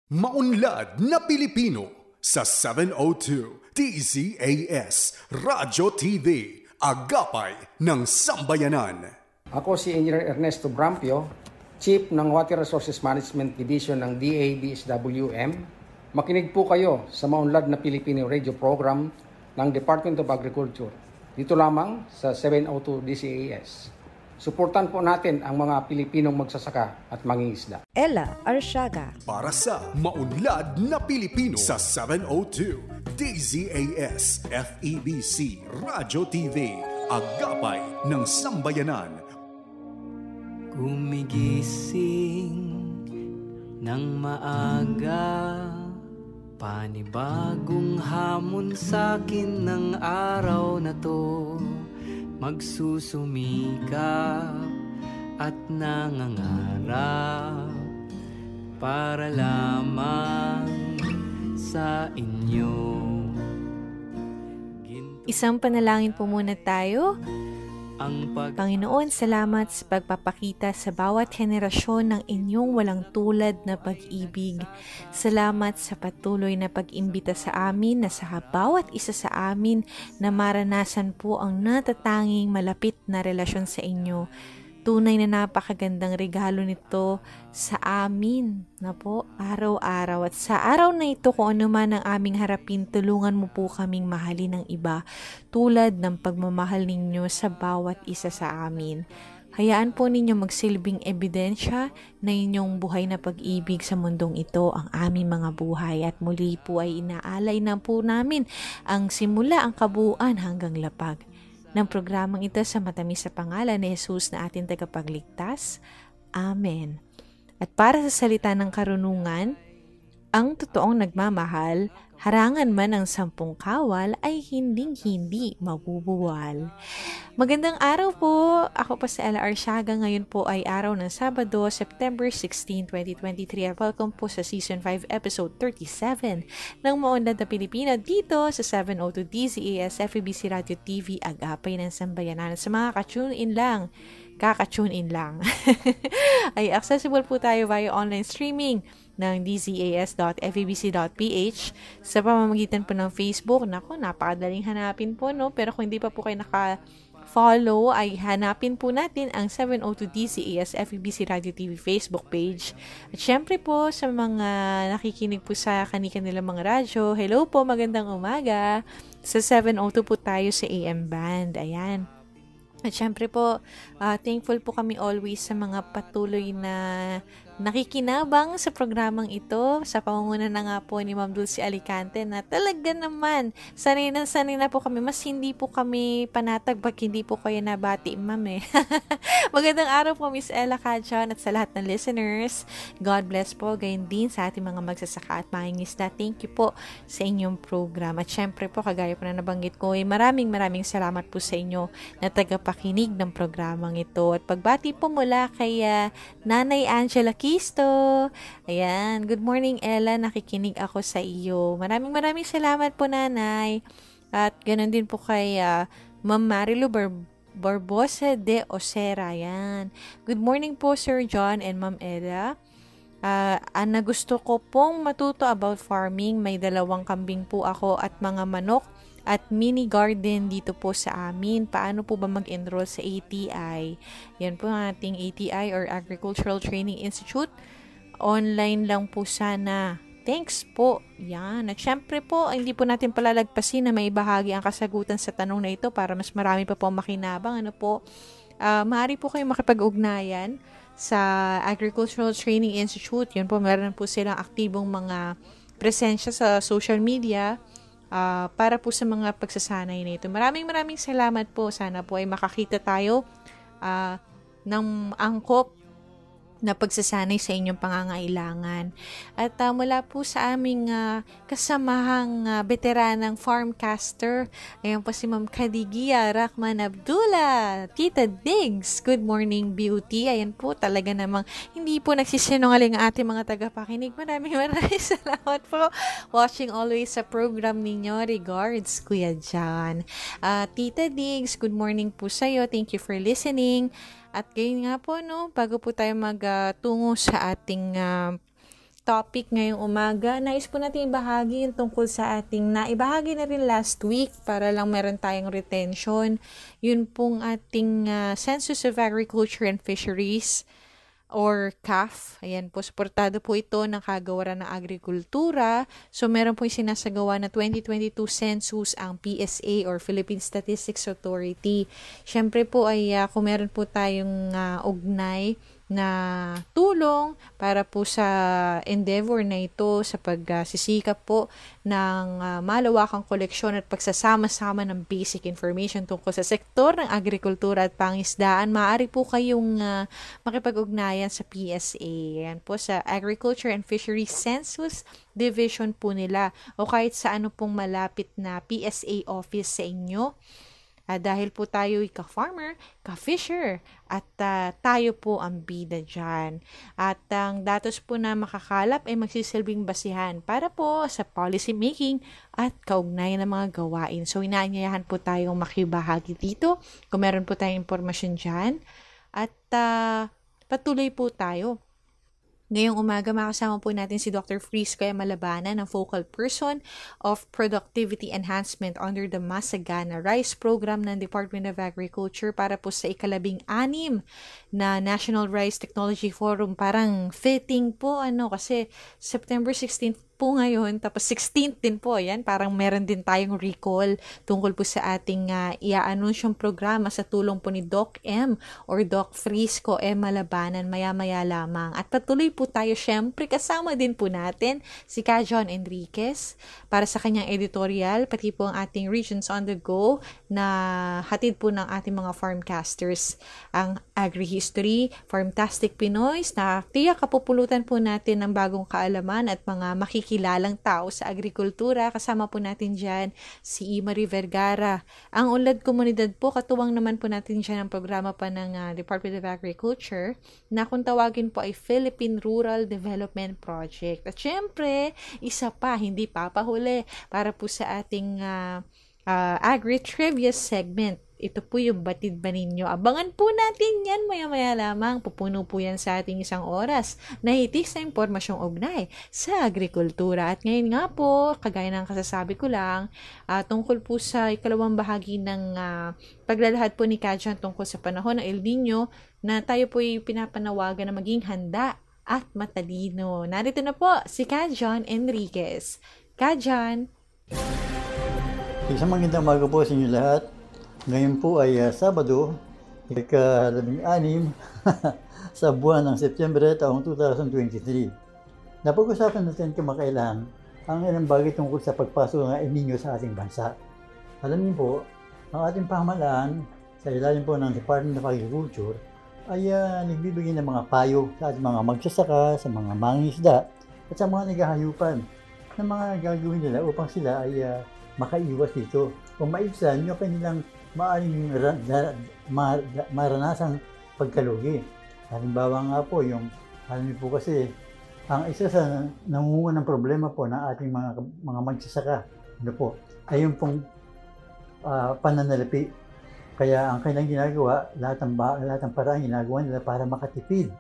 Maunlad na Pilipino sa 702 DZAS Radyo TV, Agapay ng Sambayanan. Ako si Engineer Ernesto Brampio, Chief ng Water Resources Management Division ng DADSWM. Makinig po kayo sa Maunlad na Pilipino radio program ng Department of Agriculture. Dito lamang sa 702 DZAS. Suportan po natin ang mga Pilipinong magsasaka at mangingisda. Ella Arsiaga. Para sa Maunlad na Pilipino sa 702 DZAS FEBC Radyo TV, Agapay ng Sambayanan. Gumigising ng maaga, panibagong hamon sa'kin ng araw na to. Magsusumikap at nangangarap para lamang sa inyo. Isang panalangin po muna tayo. Panginoon, salamat sa pagpapakita sa bawat henerasyon ng inyong walang tulad na pag-ibig. Salamat sa patuloy na pag-imbita sa amin na sa bawat isa sa amin na maranasan po ang natatanging malapit na relasyon sa inyo. Tunay na napakagandang regalo nito sa amin na po araw-araw. At sa araw na ito, kung ano man ang aming harapin, tulungan mo po kaming mahalin ng iba tulad ng pagmamahal ninyo sa bawat isa sa amin. Hayaan po ninyo magsilbing ebidensya na inyong buhay na pag-ibig sa mundong ito ang aming mga buhay. At muli po ay inaalay na po namin ang simula, ang kabuuan hanggang lapag ng programang ito sa matamis sa pangalan ni Jesus na ating tagapagligtas. Amen. At para sa salita ng karunungan, ang totoong nagmamahal, harangan man ang 10 kawal ay hinding-hindi mabubuwal. Magandang araw po. Ako po si Ella Arsiaga. Ngayon po ay araw ng Sabado, September 16, 2023. At welcome po sa Season 5, Episode 37 ng Maunlad na Pilipino dito sa 702 DZAS FEBC Radio TV, Agapay ng Sambayanan. Sa mga kaka-tune in lang, ay accessible po tayo via online streaming ng dzas.febc.ph sa pamamagitan po ng Facebook. Nako, napakadaling hanapin po, no? Pero kung hindi pa po kayo naka-follow, ay hanapin po natin ang 702 DZAS FEBC Radio TV Facebook page. At syempre po, sa mga nakikinig po sa kanilang mga radyo, hello po, magandang umaga. Sa 702 po tayo sa AM Band. Ayan. At syempre po, thankful po kami always sa mga patuloy na nakikinabang sa programang ito, sa pangunguna na nga po ni Ma'am Dulce Alicante na talaga naman, sanay na po kami, mas hindi po kami panatag pag hindi po kayo nabati, Ma'am eh. Magandang araw po Miss Ella Cadjon at sa lahat ng listeners. God bless po, gayon din sa ating mga magsasaka at mangingisda. Thank you po sa inyong program. At syempre po, kagaya po na nabanggit ko, maraming salamat po sa inyo na tagapakinig ng programang ito. At pagbati po mula kay Nanay Angela Kisto. Ayan, good morning Ella, nakikinig ako sa iyo. Maraming salamat po Nanay. At ganoon din po kay Ma'am Marilu Barbosa de Osera. Ayan. Good morning po Sir John and Ma'am Ella. Na gusto ko pong matuto about farming. May 2 kambing po ako at mga manok at mini garden dito po sa amin. Paano po ba mag-enroll sa ATI? Yan po ang ating ATI or Agricultural Training Institute. Online lang po sana. Thanks po. Yan. At syempre po, hindi po natin palalagpasin na may bahagi ang kasagutan sa tanong na ito para mas marami pa po makinabang. Ano po? Maaari po kayong makipag-ugnayan sa Agricultural Training Institute. Yan po, meron po silang aktibong mga presensya sa social media para po sa mga pagsasanay na ito. Maraming salamat po. Sana po ay makakita tayo ng angkop na pagsasanay sa inyong pangangailangan. At mula po sa aming kasamahang veteranang farmcaster, ayan po si Ma'am Kadigia Rahman Abdullah, Tita Diggs, good morning beauty. Ayan po, talaga namang hindi po nagsisinungaling ang ating mga tagapakinig. Maraming salamat po. Watching always sa program ninyo. Regards, Kuya John. Tita Diggs, good morning po sa'yo. Thank you for listening. At ngayon nga po, no, bago po tayo magtungo sa ating topic ngayong umaga. Nais po natin ibahagi yung tungkol sa ating naibahagi na rin last week para lang meron tayong retention. Yun pong ating Census of Agriculture and Fisheries or CAF. Ayan po, suportado po ito ng Kagawaran ng Agrikultura. So, meron po yung sinasagawa na 2022 census ang PSA or Philippine Statistics Authority. Siyempre po ay kung meron po tayong ugnay na tulong para po sa endeavor na ito sa pagsisikap po ng malawakang koleksyon at pagsasama-sama ng basic information tungkol sa sektor ng agrikultura at pangisdaan, maaari po kayong makipag-ugnayan sa PSA. Yan po sa Agriculture and Fisheries Census Division po nila o kahit sa ano pong malapit na PSA office sa inyo. Dahil po tayo'y ka-farmer, ka-fisher, at tayo po ang bida dyan. At ang datos po na makakalap ay magsisilbing basihan para po sa policy making at kaugnayan ng mga gawain. So, inaanyayahan po tayong makibahagi dito kung meron po tayong impormasyon dyan. At patuloy po tayo. Ngayong umaga, makasama po natin si Dr. Frisco Malabanan, ang Focal Person of Productivity Enhancement under the Masagana Rice Program ng Department of Agriculture para po sa ika-16 na National Rice Technology Forum. Parang fitting po, kasi September 16th po ngayon, tapos 16th din po, yan, parang meron din tayong recall tungkol po sa ating ia-anunsyong programa sa tulong po ni Doc M or Doc Frisco Malabanan maya-maya lamang. At patuloy po tayo, syempre kasama din po natin si Ka John Enriquez para sa kanyang editorial, pati po ang ating Regions on the Go na hatid po ng ating mga farmcasters, ang Agri-History, Farmtastic Pinoys, na tiyak kapupulutan po natin ng bagong kaalaman at mga kilalang tao sa agrikultura. Kasama po natin dyan si Marie Vergara. Ang Unlad Komunidad po, katuwang naman po natin dyan ang programa pa ng Department of Agriculture na kung tawagin po ay Philippine Rural Development Project. At syempre, isa pa, hindi papahuli para po sa ating Agri-Trivia segment. Ito po yung batid ba ninyo. Abangan po natin yan maya-maya lamang. Pupuno po yan sa ating isang oras na hitik sa impormasyong ugnay sa agrikultura. At ngayon nga po, kagaya ng kasasabi ko lang, tungkol po sa ikalawang bahagi ng paglalahad po ni Kajan tungkol sa panahon ng El Nino na tayo po ay pinapanawagan na maging handa at matalino. Narito na po si Kajan Enriquez. Kajan! Isang magandang umaga po sa inyo lahat. Ngayon po ay Sabado, ika-16 sa buwan ng September taong 2023. Napag-usapan natin kamakailan ang ilang bagay tungkol sa pagpasok ng El Nino sa ating bansa. Alam niyo po, ang ating pamahalaan sa ilalim po ng Department of Agriculture ay nagbibigay ng mga payo sa ating mga magsasaka, sa mga mangingisda at sa mga naghahayupan ng mga gagawin nila upang sila ay makaiwas dito o maibsan yung kanilang maaaring maranasang pagkalugi. Halimbawa nga po, alam niyo po kasi, ang isa sa nangungunang problema po ng ating mga magsasaka, ay yung pong pananalapi. Kaya ang kanilang ginagawa, lahat ng paraan ginagawa nila para makatipid.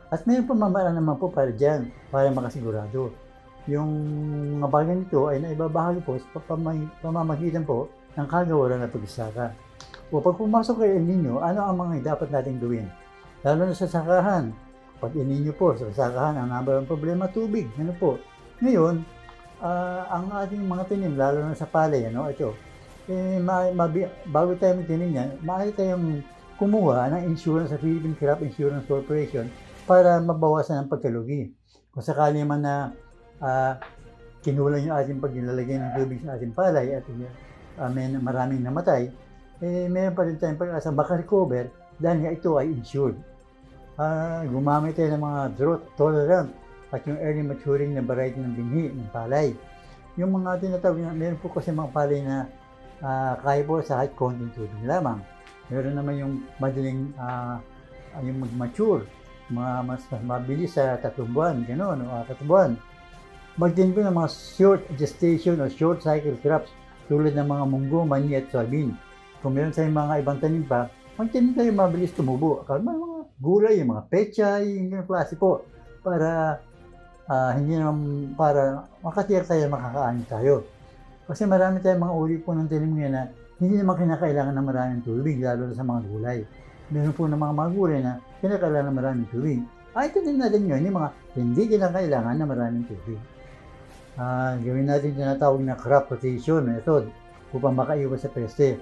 At mayroon pamamaraan naman po para dyan, para makasigurado. Yung mga bagay nito ay naibabahagi po sa pamamagitan po ng kagawaran at pagsasaka. O pag pumasok kay El Nino, ano ang mga dapat natin gawin? Lalo na sa sakahan. Pag El Nino po, sa sakahan, ang number one problema, tubig. Ngayon, ang ating mga tinim, lalo na sa palay, bago tayo magtinim yan, maaari tayong kumuha ng insurance sa Philippine Crop Insurance Corporation para mabawasan ang pagkalugi. Kung sakali man na kinulang yung ating paglalagay ng tubig sa ating palay at maraming namatay, mayroon pa rin tayong pag-asa maka-recover dahil nga ito ay insured. Gumamit tayo ng mga drought tolerant at yung early maturing na variety ng binhi ng palay. Yung mga tinatawag na, meron po kasi mga palay na kaya po sa high content tubig lamang. Meron naman yung madaling yung mag-mature, mas mabilis sa 3 buwan, gano'n, o 4 buwan. Magtin po ng mga short gestation o short cycle crops tulad ng mga munggo, mani at soybean. Kung meron tayong mga ibang tanim pa, magtin tayo mabilis tumubo. Mga gulay, yung mga pechay, yung klase po, para hindi naman para makatiyak tayo makakaani tayo. Kasi marami tayong mga uri po ng tanim ngayon na hindi naman kinakailangan ng maraming tubig, lalo na sa mga gulay. Meron po ng mga gulay na kinakailangan ng maraming tubig. Ito din natin yun, yung mga hindi kinakailangan ng maraming tubig. Gawin natin tinatawag na crop rotation method upang makaiwas sa peste.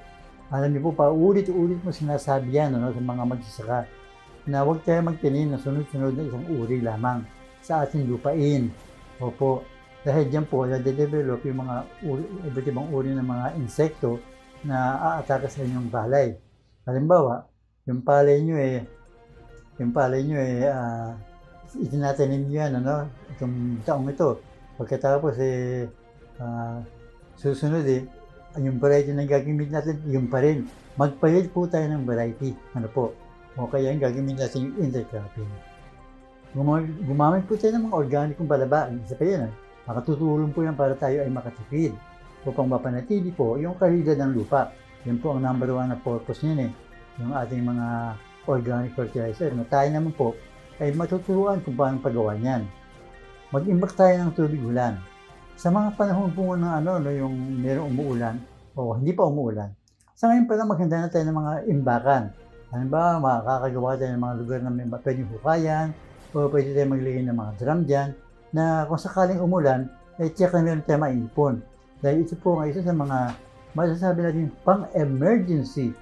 Alam niyo po, paulit-ulit mo sinasabi yan sa mga magsasaka na huwag tayo magtanim na sunod-sunod na isang uri lamang sa ating lupain. Opo, dahil dyan po, na-develop yung mga iba't ibang uri ng mga insekto na aatake sa inyong palay. Halimbawa, yung palay nyo itinatanim nyo yan, itong taong ito. Pagkatapos, susunod yung variety na gagamit natin, yung pa rin. Magpalit po tayo ng variety. O kaya yung gagamit natin yung intercropping. Gumamit po tayo ng mga organikong palaba. Isa pa yan, makatutulong po yan para tayo ay makatipid. Upang mapanatili po yung kalidad ng lupa. Yan po ang number 1 na purpose niyan yung ating mga organic fertilizer. Na tayo naman po ay matuturuan kung paano paggawa niyan. Mag-imbak tayo ng tubig ulan. Sa mga panahon po ng yung merong umuulan o hindi pa umuulan, sa ngayon pala maganda na tayo ng mga imbakan. Halimbawa, makakagawa tayo ng mga lugar na may pwedeng hukayan o pwede tayo maglagay ng mga drum dyan na kung sakaling umulan, check na meron tayo maipon. Dahil ito po ang isa sa mga masasabi natin pang-emergency,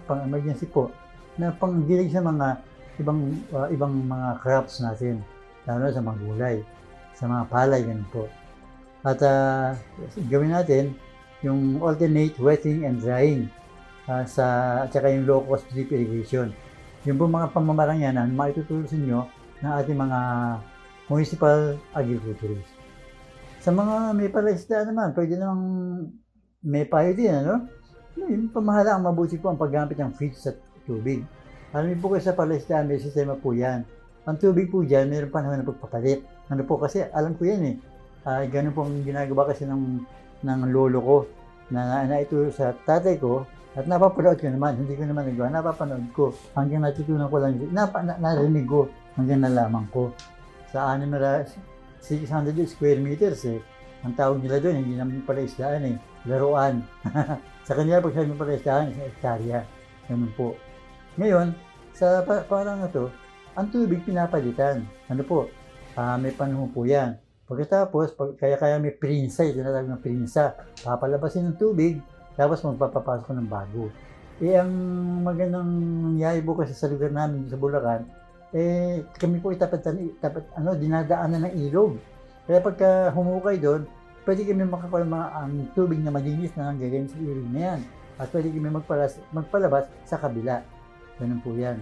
pang-emergency po, na pang-dilig sa mga ibang mga crops natin, lalo sa mga gulay, sa mga palay, ganun po. At gawin natin yung alternate wetting and drying at saka yung low-cost drip irrigation. Yung po mga pamamarang yan ang maitutulong sa inyo ng ating mga municipal agriculturists. Sa mga may palaisdaan naman, pwede namang may payo din, Yung pamahala ang mabuti po ang paggamit ng feed sa tubig. Alam niyo po kayo sa palaisdaan, may sistema po yan. Ang tubig po dyan, mayroong panahon na pagpapalit. Kasi alam ko yan ganun po ang ginagawa kasi ng lolo ko na ito sa tatay ko at napapanood ko naman, hindi ko naman nagawa, napapanood ko hanggang natutunan ko lang, narinig ko hanggang nalaman ko. Sa 600 square meters ang tawag nila doon, hindi naman pala isdaan laruan. Sa kanila pag sabi pala isdaan, sa hektarya. Ganun po. Ngayon, sa parang ang tubig pinapalitan. May panahon po yan. Pagkatapos, kaya may prinsa, tinatawag ng prinsa. Papalabasin ng tubig, tapos magpapapasok ng bago. Ang magandang nangyari po kasi sa lugar namin sa Bulacan, kami po dinadaanan ng ilog. Kaya pagka humukay doon, pwede kami makakuha ang tubig na malinis na nanggagaling sa ilog na yan. At pwede kami magpalabas sa kabila. Ganun po yan.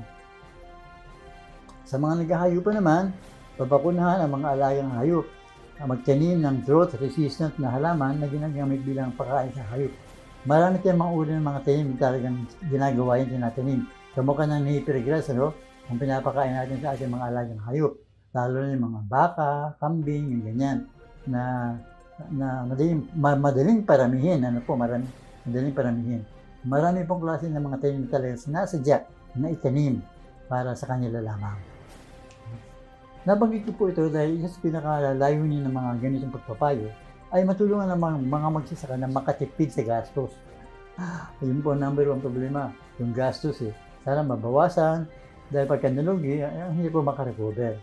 Sa mga naghahayo pa naman, babakunahan ang mga alagang hayop. Magtanim ng drought-resistant na halaman na ginagamit bilang pagkain sa hayop. Marami tayong mga uri ng mga tanim talagang ginagawa yung tinatanim. Kamukha ng napier grass, ang pinapakain natin sa ating mga alagang hayop. Lalo na yung mga baka, kambing, yung ganyan. Na madaling paramihin. Madaling paramihin. Marami pong klase ng mga tanim talagang sinasadya na itanim para sa kanila lamang. Nabanggit ko po ito dahil isa sa pinakalayunin ng mga ganitong pagpapayo ay matulungan ng mga magsasaka na makatipid sa gastos. Ayun po ang number 1 problema, yung gastos Sana mabawasan dahil pagka nalugi, hindi po makarecover.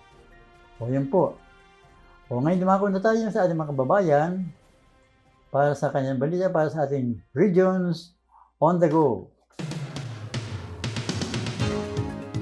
Yan po. Ngayon dumako na tayo sa ating mga kababayan para sa kanyang balita, para sa ating Regions on the Go.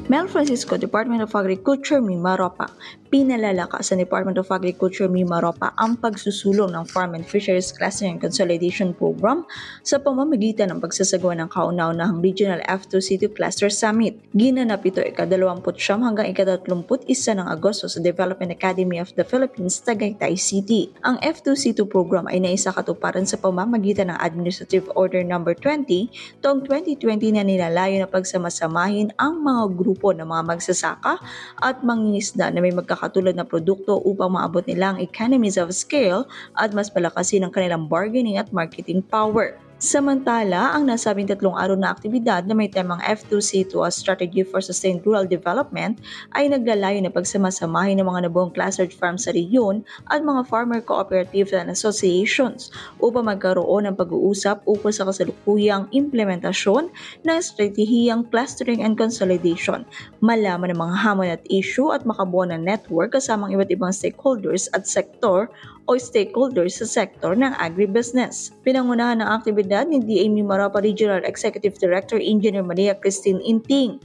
Mel Francisco, Department of Agriculture, Mimaropa. Pinalalakas sa Department of Agriculture, Mimaropa ang pagsusulong ng Farm and Fisheries Clustering and Consolidation Program sa pamamagitan ng pagsasagawa ng kauna-unahang Regional F2C2 Cluster Summit. Ginanap ito ika-29 hanggang ika-31 ng Agosto sa Development Academy of the Philippines, Tagaytay City. Ang F2C2 program ay naisakatuparan sa pamamagitan ng Administrative Order No. 20 taong 2020 na nilalayo na pagsamasamahin ang mga grupo ng mga magsasaka at mangingisda na may magkakatulad na produkto upang maabot nila ang economies of scale at mas palakasin ang kanilang bargaining at marketing power. Samantala, ang nasabing 3 araw na aktibidad na may temang F2C2 as Strategy for Sustained Rural Development ay naglalayo na pagsamasamahin ng mga nabuong clustered farms sa rehiyon at mga farmer cooperatives and associations upang magkaroon ng pag-uusap ukol sa kasalukuyang implementasyon ng estratehiyang clustering and consolidation, malaman ng mga hamon at issue at makabuo ng network kasamang iba't ibang stakeholders at sektor o stakeholders sa sektor ng agribusiness. Pinangunahan ng aktibidad ni DA Mimaropa Regional Executive Director Engineer Maria Christine Inting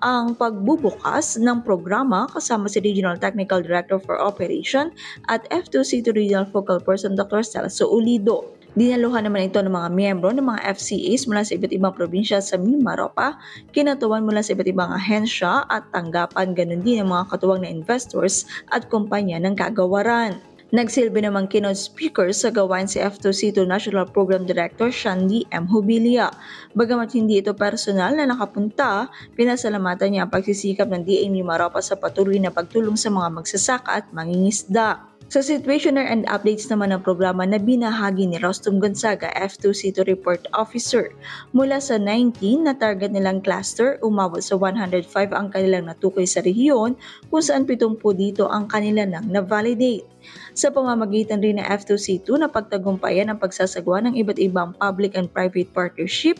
ang pagbubukas ng programa kasama si Regional Technical Director for Operation at F2C2 Regional Focal Person Dr. Celso Ulido. Dinaluhan naman ito ng mga miyembro ng mga FCAs mula sa iba't ibang probinsya sa Mimaropa, kinatuwan mula sa iba't ibang ahensya at tanggapan, ganun din ang mga katuwang na investors at kumpanya ng kagawaran. Nagsilbi namang keynote speaker sa gawain si F2C2 National Program Director Shandy M. Hubilia. Bagamat hindi ito personal na nakapunta, pinasalamatan niya ang pagsisikap ng DA Mimaropa sa patuloy na pagtulong sa mga magsasaka at mangingisda. Sa situationer and updates naman ng programa na binahagi ni Rostom Gonzaga, F2C2 Report Officer, mula sa 19 na target nilang cluster, umabot sa 105 ang kanilang natukoy sa rehiyon kung saan 70 dito ang kanila nang na-validate. Sa pamamagitan rin ng F2C2 na pagtagumpayan ang pagsasagawa ng iba't ibang public and private partnership,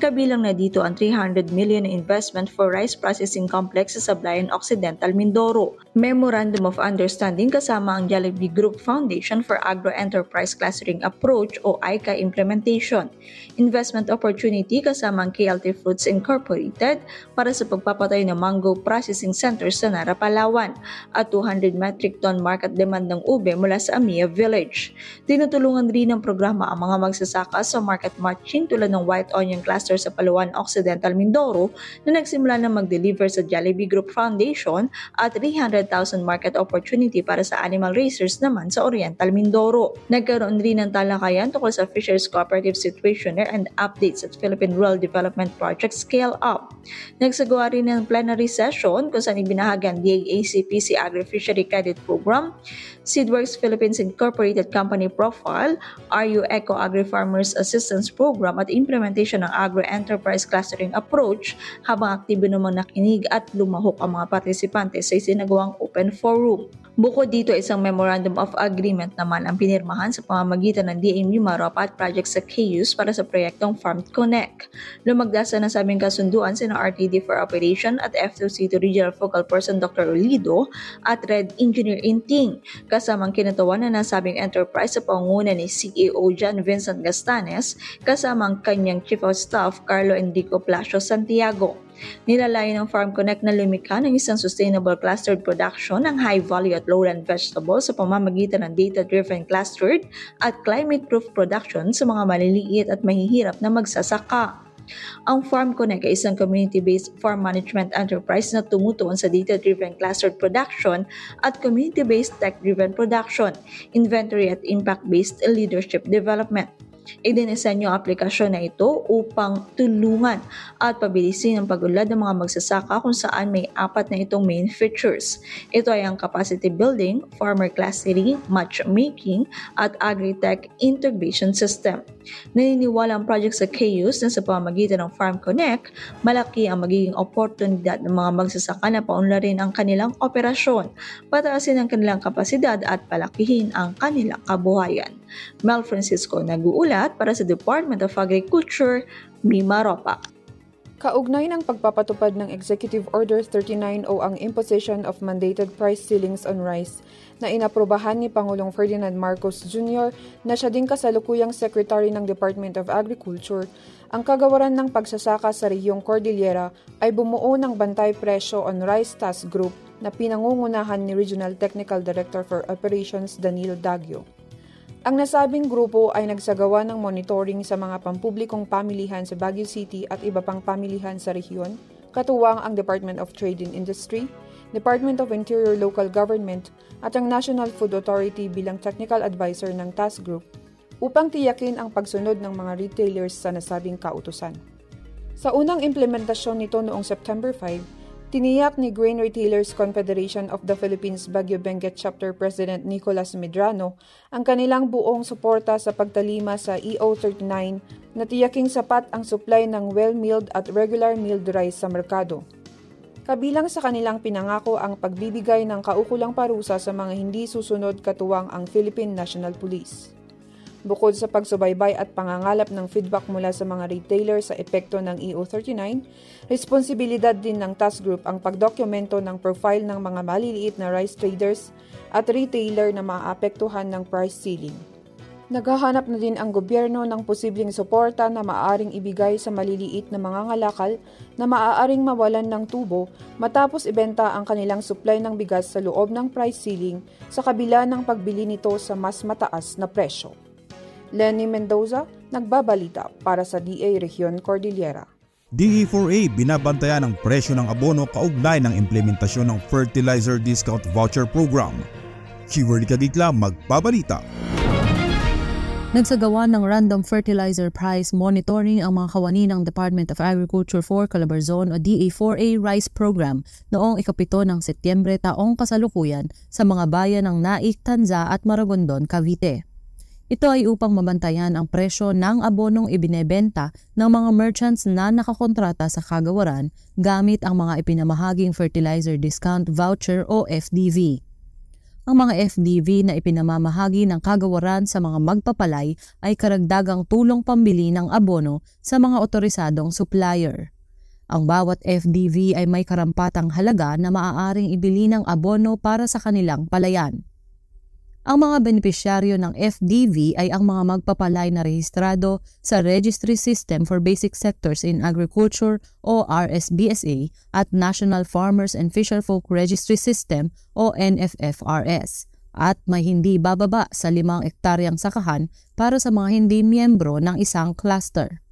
kabilang na dito ang 300 million na investment for rice processing complex sa Sablayan Occidental, Mindoro. Memorandum of Understanding kasama ang Jollibee Group Foundation for Agro-Enterprise Clustering Approach o ICA implementation. Investment opportunity kasama ang KLT Fruits Incorporated para sa pagpapatayo ng mango processing centers sa Nara, Palawan at 200 metric ton market demand ng ube mula sa Amia Village. Tinutulungan rin ng programa ang mga magsasaka sa market matching tulad ng White Onion Cluster sa Palawan Occidental, Mindoro na nagsimula na mag-deliver sa Jollibee Group Foundation at 300,000 market opportunity para sa animal raisers naman sa Oriental, Mindoro. Nagkaroon rin ng talakayan tungkol sa Fisheries Cooperative Situationer and updates at Philippine Rural Development Project Scale Up. Nagsagawa rin ng plenary session kung saan ibinahagi ang DAACPC Agri-Fishery Credit Program, Seedworks Philippines Incorporated Company Profile, RU Eco Agri-Farmers Assistance Program at implementation ng Agro-Enterprise Clustering Approach habang aktibo namang nakinig at lumahok ang mga partisipante sa isinagawang open forum. Bukod dito, isang Memorandum of Agreement naman ang pinirmahan sa pamamagitan ng DA Mimaropa at project sa KUs para sa proyektong Farm Connect. Lumagda sa nasabing kasunduan sina RTD for Operation at F2C2 Regional Focal Person Dr. Ulido at Red Engineer Inting, kasamang kinatawan na nasabing enterprise sa pangunguna ni CEO John Vincent Gastanes kasama ang kanyang Chief of Staff Carlo Enrico Palacio Santiago. Nilalayo ng Farm Connect na lumikha ng isang sustainable clustered production ng high-value at low-land vegetables sa pamamagitan ng data-driven clustered at climate-proof production sa mga maliliit at mahihirap na magsasaka. Ang Farm Connect ay isang community-based farm management enterprise na tumutuon sa data-driven clustered production at community-based tech-driven production, inventory at impact-based leadership development. Idinisenyo ang aplikasyon na ito upang tulungan at pabilisin ang pag-unlad ng mga magsasaka kung saan may 4 na itong main features. Ito ay ang capacity building, farmer clustering, matchmaking, at agri-tech integration system. Naniniwala ang project sa KUs na sa pamamagitan ng Farm Connect, malaki ang magiging oportunidad ng mga magsasaka na paunlarin ang kanilang operasyon, pataasin ang kanilang kapasidad at palakihin ang kanilang kabuhayan. Mel Francisco nag-uulat para sa Department of Agriculture, Mimaropa. Kaugnay ng pagpapatupad ng Executive Order 39 o ang imposition of mandated price ceilings on rice na inaprobahan ni Pangulong Ferdinand Marcos Jr. na siya din kasalukuyang Secretary ng Department of Agriculture, ang kagawaran ng pagsasaka sa rehiyong Cordillera ay bumuo ng bantay presyo on rice task group na pinangungunahan ni Regional Technical Director for Operations Danilo Dagio. Ang nasabing grupo ay nagsagawa ng monitoring sa mga pampublikong pamilihan sa Baguio City at iba pang pamilihan sa rehiyon, katuwang ang Department of Trade and Industry, Department of Interior Local Government at ang National Food Authority bilang technical advisor ng task group upang tiyakin ang pagsunod ng mga retailers sa nasabing kautusan. Sa unang implementasyon nito noong September 5, Tiniyak ni Grain Retailers Confederation of the Philippines Baguio Benguet Chapter President Nicolas Medrano ang kanilang buong suporta sa pagtalima sa EO39 na tiyaking sapat ang supply ng well-milled at regular milled rice sa merkado. Kabilang sa kanilang pinangako ang pagbibigay ng kaukulang parusa sa mga hindi susunod katuwang ang Philippine National Police. Bukod sa pagsubaybay at pangangalap ng feedback mula sa mga retailer sa epekto ng EO39, responsibilidad din ng task group ang pagdokumento ng profile ng mga maliliit na rice traders at retailer na maapektuhan ng price ceiling. Naghahanap na din ang gobyerno ng posibleng suporta na maaaring ibigay sa maliliit na mga ngalakal na maaaring mawalan ng tubo matapos ibenta ang kanilang supply ng bigas sa loob ng price ceiling sa kabila ng pagbili nito sa mas mataas na presyo. Lenny Mendoza, nagbabalita para sa DA Region Cordillera. DE4A binabantayan ang presyo ng abono kaugnay ng implementasyon ng Fertilizer Discount Voucher Program. Shiverly Kaditla, magbabalita. Nagsagawa ng random fertilizer price monitoring ang mga kawani ng Department of Agriculture for Calabarzon o DA4A Rice Program noong 7 ng Setyembre taong kasalukuyan sa mga bayan ng Naik, Tanza at Maragondon, Cavite. Ito ay upang mabantayan ang presyo ng abonong ibinebenta ng mga merchants na nakakontrata sa kagawaran gamit ang mga ipinamahaging Fertilizer Discount Voucher o FDV. Ang mga FDV na ipinamamahagi ng kagawaran sa mga magpapalay ay karagdagang tulong pambili ng abono sa mga otorisadong supplier. Ang bawat FDV ay may karampatang halaga na maaaring ibili ng abono para sa kanilang palayan. Ang mga benepisyaryo ng FDV ay ang mga magpapalay na rehistrado sa Registry System for Basic Sectors in Agriculture o RSBSA at National Farmers and Fisherfolk Registry System o NFFRS at may hindi bababa sa 5 ektaryang sakahan para sa mga hindi miyembro ng isang cluster.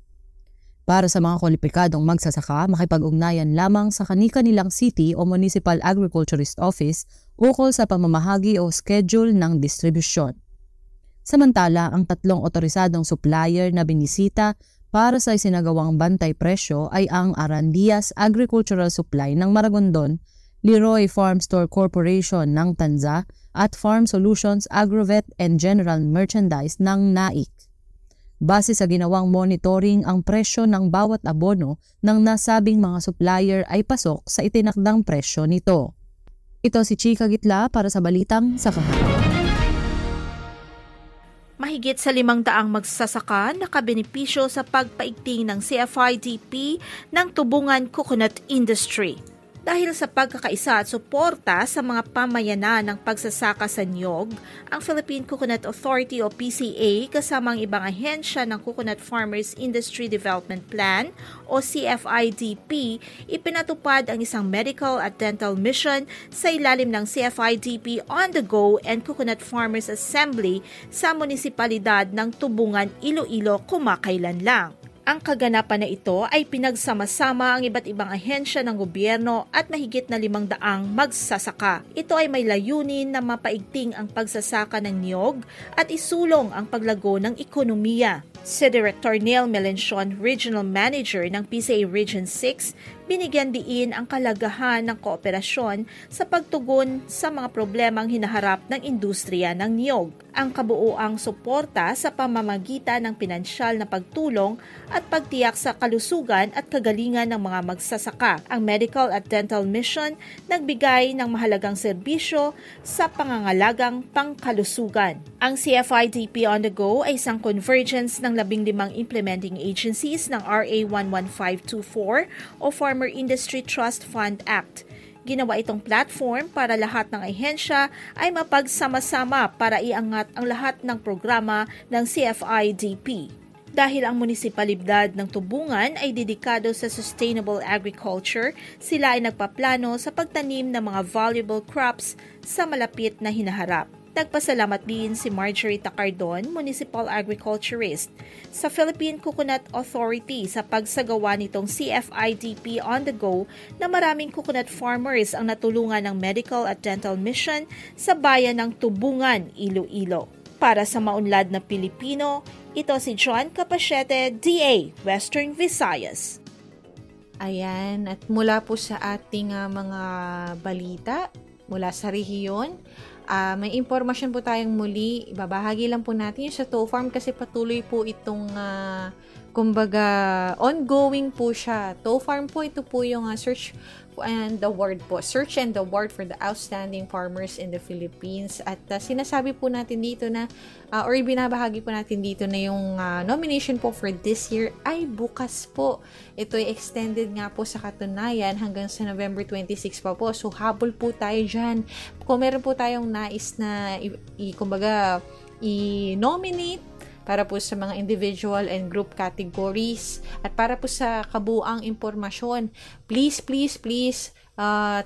Para sa mga kwalipikadong magsasaka, makipag-ugnayan lamang sa kani-kanilang city o municipal agriculturist office ukol sa pamamahagi o schedule ng distribusyon. Samantala, ang 3 otorisadong supplier na binisita para sa isinagawang bantay presyo ay ang Arandias Agricultural Supply ng Maragondon, Leroy Farm Store Corporation ng Tanza at Farm Solutions Agrovet and General Merchandise ng Naik. Base sa ginawang monitoring, ang presyo ng bawat abono ng nasabing mga supplier ay pasok sa itinakdang presyo nito. Ito si Chika Gitla para sa Balitang Sakahan. Mahigit sa 500 magsasaka nakabenepisyo sa pagpaigting ng CFIDP ng Tubungan Coconut Industry. Dahil sa pagkakaisa at suporta sa mga pamayanan ng pagsasaka sa niyog, ang Philippine Coconut Authority o PCA kasama ang ibang ahensya ng Coconut Farmers Industry Development Plan o CFIDP, ipinatupad ang isang medical at dental mission sa ilalim ng CFIDP On the Go and Coconut Farmers Assembly sa munisipalidad ng Tubungan, Iloilo kumakailan lang. Ang kaganapan na ito ay pinagsama-sama ang iba't ibang ahensya ng gobyerno at mahigit na 500 magsasaka. Ito ay may layunin na mapaigting ang pagsasaka ng niyog at isulong ang paglago ng ekonomiya. Si Director Neil Melencion, Regional Manager ng PCA Region 6, binigyan diin ang kalagahan ng kooperasyon sa pagtugon sa mga problemang hinaharap ng industriya ng niyog. Ang kabuuang suporta sa pamamagitan ng pinansyal na pagtulong at pagtiyak sa kalusugan at kagalingan ng mga magsasaka. Ang Medical at Dental Mission nagbigay ng mahalagang serbisyo sa pangangalagang pangkalusugan. Ang CFIDP On the Go ay isang convergence ng 15 implementing agencies ng RA 11524 o Farmer Industry Trust Fund Act. Ginawa itong platform para lahat ng ahensya ay mapagsama-sama para iangat ang lahat ng programa ng CFIDP. Dahil ang munisipalidad ng Tubungan ay dedikado sa sustainable agriculture, sila ay nagpaplano sa pagtanim ng mga valuable crops sa malapit na hinaharap. Nagpasalamat din si Marjorie Tacardon, Municipal Agriculturist, sa Philippine Coconut Authority sa pagsagawa nitong CFIDP On the Go na maraming coconut farmers ang natulungan ng Medical at Dental Mission sa bayan ng Tubungan, Iloilo. Para sa Maunlad na Pilipino, ito si John Capachete, DA, Western Visayas. Ayan, at mula po sa ating mga balita mula sa rehiyon, may impormasyon po tayong muli. Ibabahagi lang po natin yung sa Tow Farm kasi patuloy po itong kumbaga ongoing po siya. Tow Farm po, ito po yung search and award po. Search and award for the outstanding farmers in the Philippines. At sinasabi po natin dito na or binabahagi po natin dito na yung nomination po for this year ay bukas po. Ito ay extended nga po sa katunayan hanggang sa November 26 pa po. So habol po tayo dyan. Kung meron po tayong nais na kumbaga i-nominate para po sa mga individual and group categories at para po sa kabuang impormasyon, please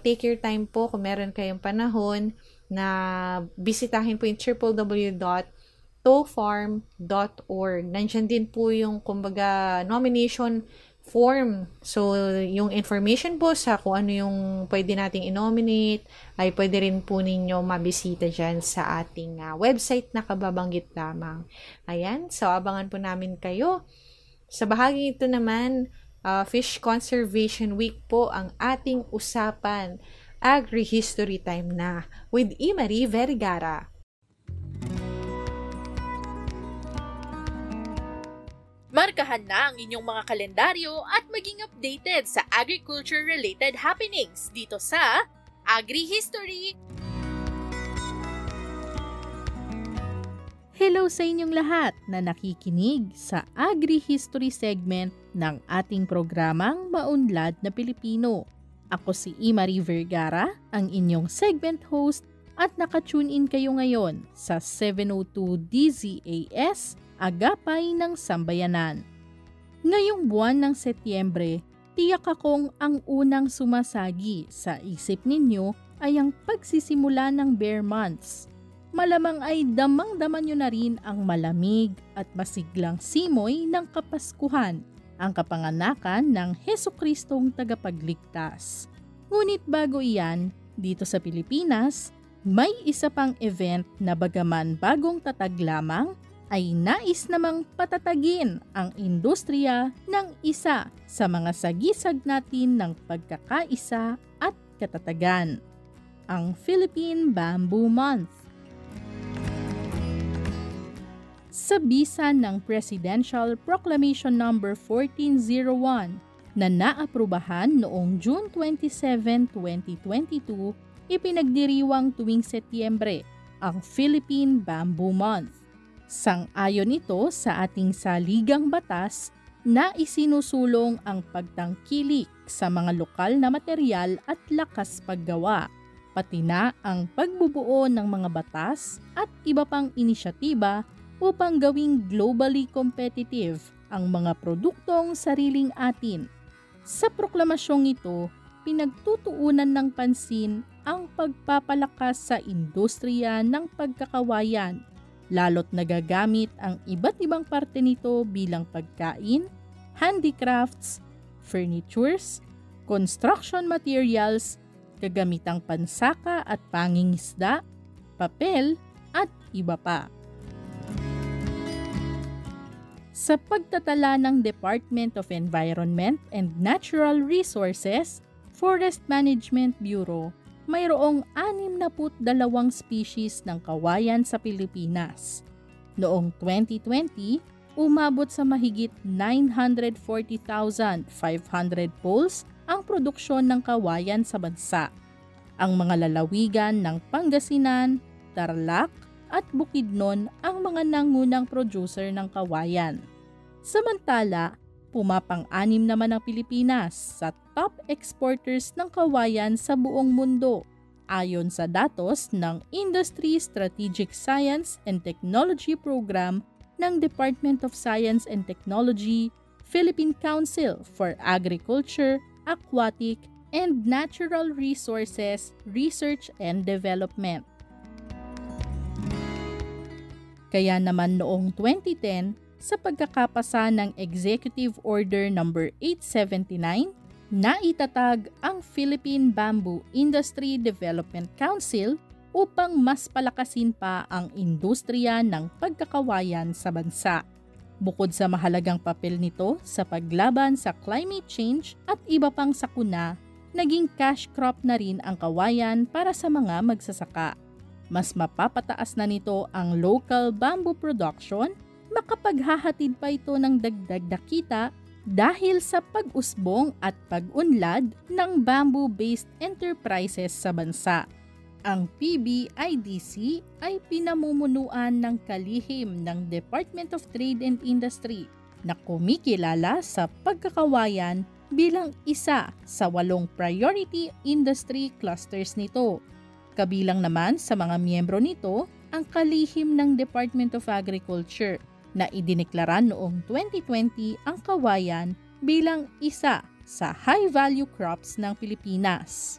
take your time po kung meron kayong panahon na bisitahin po yung www.towfarm.org. Nandiyan din po yung kumbaga nomination form. So, yung information po sa kung ano yung pwede nating i-nominate ay pwede rin po ninyo mabisita dyan sa ating website na kababanggit lamang. Ayan, so abangan po namin kayo. Sa bahagi ito naman, Fish Conservation Week po ang ating usapan. Agri-History Time na with Imari Vergara. Markahan na ang inyong mga kalendaryo at maging updated sa agriculture-related happenings dito sa Agri-History! Hello sa inyong lahat na nakikinig sa Agri-History segment ng ating programang Maunlad na Pilipino. Ako si Imari Vergara, ang inyong segment host at nakatune in kayo ngayon sa 702 DZAS Agapay ng Sambayanan. Ngayong buwan ng Setyembre, tiyak akong ang unang sumasagi sa isip ninyo ay ang pagsisimula ng bear months. Malamang ay damang-dama nyo na rin ang malamig at masiglang simoy ng Kapaskuhan, ang kapanganakan ng Hesukristong tagapagligtas. Ngunit bago iyan, dito sa Pilipinas, may isa pang event na bagaman bagong tatag lamang, ay nais namang patatagin ang industriya ng isa sa mga sagisag natin ng pagkakaisa at katatagan, ang Philippine Bamboo Month. Sa bisa ng Presidential Proclamation No. 1401 na naaprubahan noong June 27, 2022, ipinagdiriwang tuwing Setyembre ang Philippine Bamboo Month. Sang-ayon ito sa ating saligang batas na isinusulong ang pagtangkilik sa mga lokal na material at lakas paggawa, pati na ang pagbubuo ng mga batas at iba pang inisyatiba upang gawing globally competitive ang mga produktong sariling atin. Sa proklamasyong ito, pinagtutuunan ng pansin ang pagpapalakas sa industriya ng pagkakawayan, lalo't nagagamit ang iba't ibang parte nito bilang pagkain, handicrafts, furnitures, construction materials, kagamitang pansaka at pangingisda, papel, at iba pa. Sa pagtatala ng Department of Environment and Natural Resources, Forest Management Bureau, mayroong 62 species ng kawayan sa Pilipinas. Noong 2020, umabot sa mahigit 940,500 poles ang produksyon ng kawayan sa bansa. Ang mga lalawigan ng Pangasinan, Tarlac at Bukidnon ang mga nangunang producer ng kawayan. Samantala, pumapang-anim naman ang Pilipinas sa top exporters ng kawayan sa buong mundo, ayon sa datos ng Industry Strategic Science and Technology Program ng Department of Science and Technology, Philippine Council for Agriculture, Aquatic, and Natural Resources Research and Development. Kaya naman noong 2010, sa pagkakapasa ng Executive Order No. 879, naitatag ang Philippine Bamboo Industry Development Council upang mas palakasin pa ang industriya ng pagkakawayan sa bansa. Bukod sa mahalagang papel nito sa paglaban sa climate change at iba pang sakuna, naging cash crop na rin ang kawayan para sa mga magsasaka. Mas mapapataas na nito ang local bamboo production, makapaghahatid pa ito ng dagdag na kita dahil sa pag-usbong at pag-unlad ng bamboo-based enterprises sa bansa. Ang PBIDC ay pinamumunuan ng kalihim ng Department of Trade and Industry na kumikilala sa pagkakawayan bilang isa sa 8 priority industry clusters nito. Kabilang naman sa mga miyembro nito ang kalihim ng Department of Agriculture na idineklara noong 2020 ang kawayan bilang isa sa high-value crops ng Pilipinas.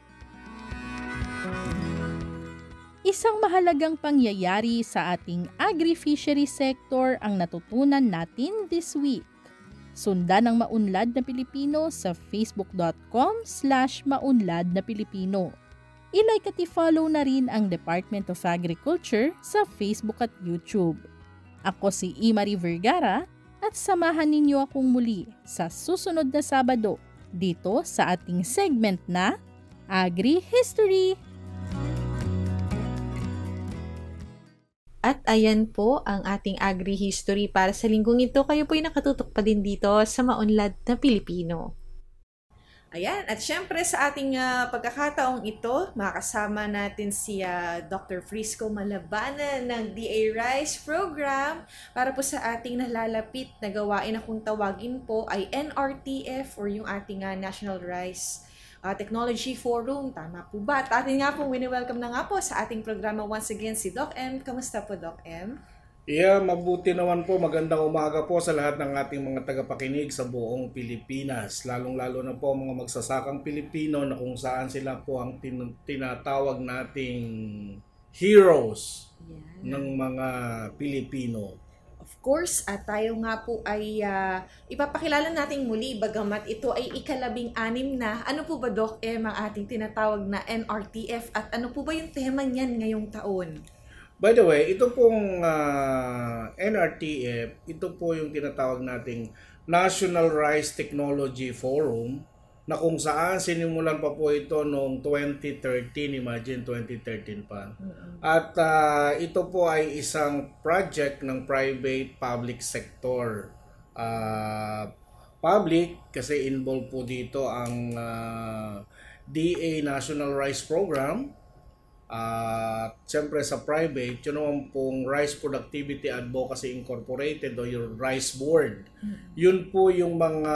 Isang mahalagang pangyayari sa ating agri-fishery sector ang natutunan natin this week. Sundan ang Maunlad na Pilipino sa facebook.com/Maunlad na Pilipino. I-like at i-follow na rin ang Department of Agriculture sa Facebook at YouTube. Ako si Imari Vergara at samahan ninyo akong muli sa susunod na Sabado dito sa ating segment na Agri-History. At ayan po ang ating agri-history para sa linggong ito. Kayo po'y nakatutok pa din dito sa Maunlad na Pilipino. Ayan, at syempre sa ating pagkakataong ito, makakasama natin si Dr. Frisco Malabanan ng DA Rice Program para po sa ating nalalapit na gawain na kung tawagin po ay NRTF or yung ating National Rice Technology Forum. Tama po ba? At atin nga po, wini-welcome na nga po sa ating programa once again si Doc M. Kamusta po, Doc M? Yeah, mabuti naman po. Magandang umaga po sa lahat ng ating mga tagapakinig sa buong Pilipinas. Lalong-lalo na po mga magsasakang Pilipino na kung saan sila po ang tinatawag nating heroes ng mga Pilipino. Of course, at tayo nga po ay ipapakilala natin muli bagamat ito ay ika-16 na. Ano po ba, Doc M, ang ating tinatawag na NRTF at ano po ba yung tema niyan ngayong taon? By the way, ito pong NRTF, ito po yung tinatawag nating National Rice Technology Forum na kung saan sinimulan pa po ito noong 2013, imagine 2013 pa. At ito po ay isang project ng private-public sector. Public kasi involved po dito ang DA National Rice Program. Siyempre sa private, yun naman pong Rice Productivity Advocacy Incorporated o yung Rice Board. Yun po yung mga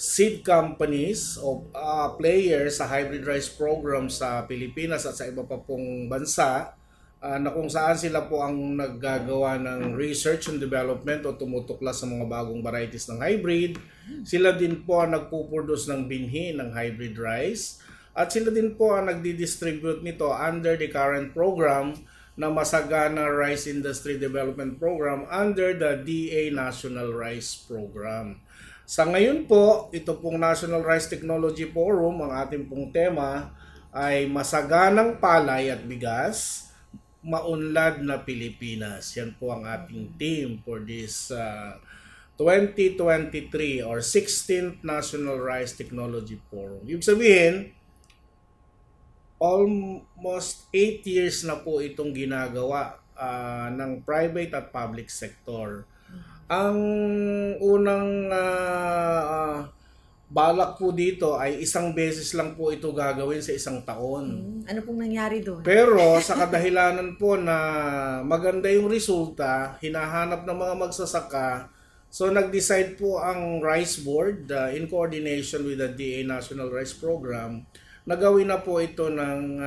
seed companies o players sa hybrid rice program sa Pilipinas at sa iba pa pong bansa na kung saan sila po ang naggagawa ng research and development o tumutuklas sa mga bagong varieties ng hybrid. Sila din po ang nagpuproduce ng binhi ng hybrid rice at sila din po ang nagdi-distribute nito under the current program na Masagana Rice Industry Development Program under the DA National Rice Program. Sa ngayon po, ito pong National Rice Technology Forum, ang ating pong tema ay Masaganang Palay at Bigas, Maunlad na Pilipinas. Yan po ang ating theme for this 2023 or 16th National Rice Technology Forum. Ibig sabihin, almost 8 years na po itong ginagawa ng private at public sector. Ang unang balak po dito ay isang beses lang po ito gagawin sa isang taon. Ano pong nangyari doon? Pero sa kadahilanan po na maganda yung resulta, hinahanap ng mga magsasaka, so nag-decide po ang Rice Board in coordination with the DA National Rice Program na gawin na po ito ng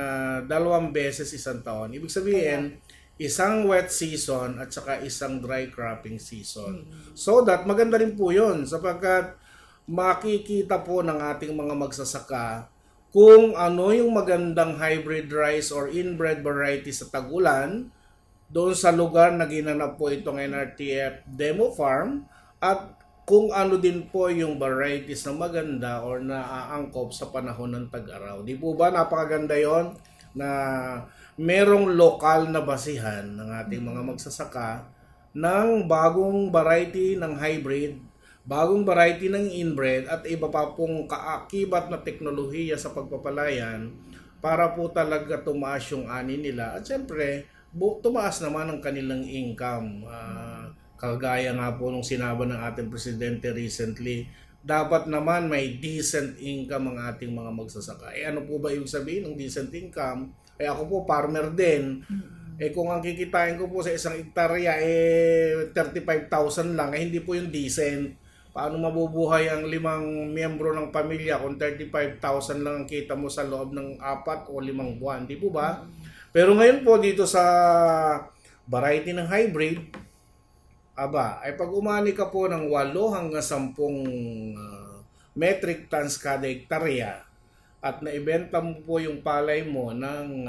2 beses isang taon. Ibig sabihin, isang wet season at saka isang dry cropping season. So that maganda rin po yun sapagkat makikita po ng ating mga magsasaka kung ano yung magandang hybrid rice or inbred variety sa tag-ulan doon sa lugar na ginanap po itong NRTF demo farm at kung ano din po yung varieties na maganda or naaangkop sa panahon ng tag-araw. Di po ba napakaganda yon na merong lokal na basihan ng ating mga magsasaka ng bagong variety ng hybrid, bagong variety ng inbred at iba pa pong kaakibat na teknolohiya sa pagpapalayan para po talaga tumaas yung ani nila at syempre tumaas naman ang kanilang income. Kagaya nga po nung sinabi ng ating presidente recently, dapat naman may decent income ang ating mga magsasaka. Ano po ba ibig sabihin ng decent income? Ako po farmer din. Kung ang kikitain ko po sa isang hektarya 35,000 lang, hindi po yung decent. Paano mabubuhay ang 5 miyembro ng pamilya kung 35,000 lang ang kita mo sa loob ng 4 o 5 buwan, di po ba? Pero ngayon po dito sa variety ng hybrid, ay pag umani ka po ng 8 hanggang 10 metric tons kada hektarya at naibenta mo po yung palay mo ng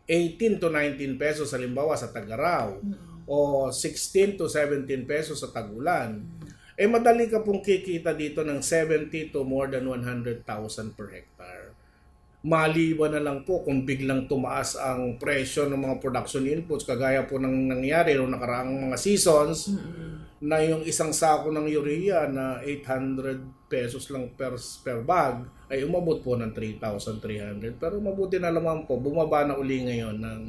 18 to 19 pesos halimbawa sa Tag-Araw o 16 to 17 pesos sa Tag-Ulan, madali ka pong kikita dito ng 70 to more than 100,000 per hectare. Maliban na lang po kung biglang tumaas ang presyo ng mga production inputs kagaya po ng nangyari noong nakaraang mga seasons na yung isang sako ng urea na 800 pesos lang per bag ay umabot po ng 3,300. Pero mabuti na naman po, bumaba na uli ngayon ng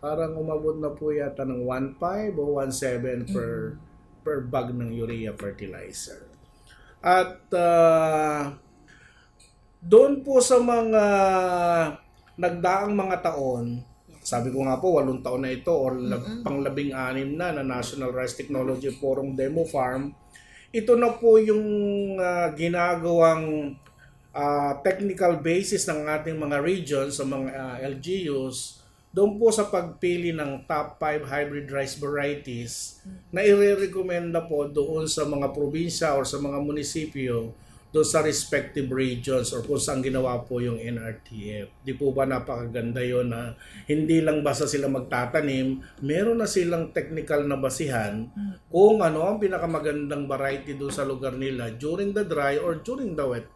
parang umabot na po yata ng 1.5 o 1.7 per bag ng urea fertilizer. At doon po sa mga nagdaang mga taon, sabi ko nga po 8 taon na ito or pang-16 na National Rice Technology Forum Demo Farm, ito na po yung ginagawang technical basis ng ating mga regions sa mga LGUs doon po sa pagpili ng top 5 hybrid rice varieties na i-recommenda po doon sa mga probinsya or sa mga munisipyo doon sa respective regions or kung saan ginawa po yung NRTF. Di po ba napakaganda yon na hindi lang basta sila magtatanim, meron na silang technical na basihan kung ano ang pinakamagandang variety doon sa lugar nila during the dry or during the wet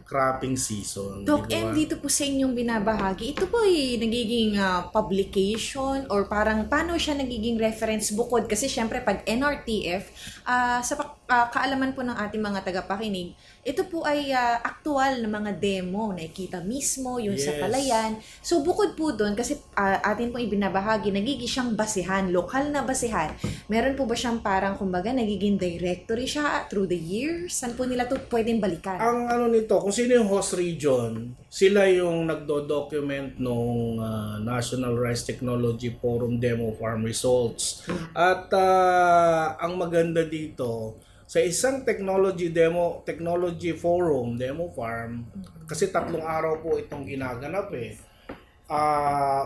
cropping season. Doc, and dito po sa inyong binabahagi, ito po ay nagiging publication or parang paano siya nagiging reference bukod? Kasi syempre pag NRTF, sa kaalaman po ng ating mga tagapakinig, ito po ay aktual na mga demo na ikita mismo yung sa palayan. So bukod po doon, kasi atin pong ibinabahagi, nagiging siyang basihan, lokal na basihan. Meron po ba siyang parang kumbaga nagiging directory siya through the years? Saan po nila ito pwedeng balikan? Ang ano nito, kung sino yung host region, sila yung nagdo-document nung National Rice Technology Forum Demo Farm results. At ang maganda dito, sa isang technology forum, demo farm, kasi 3 araw po itong ginaganap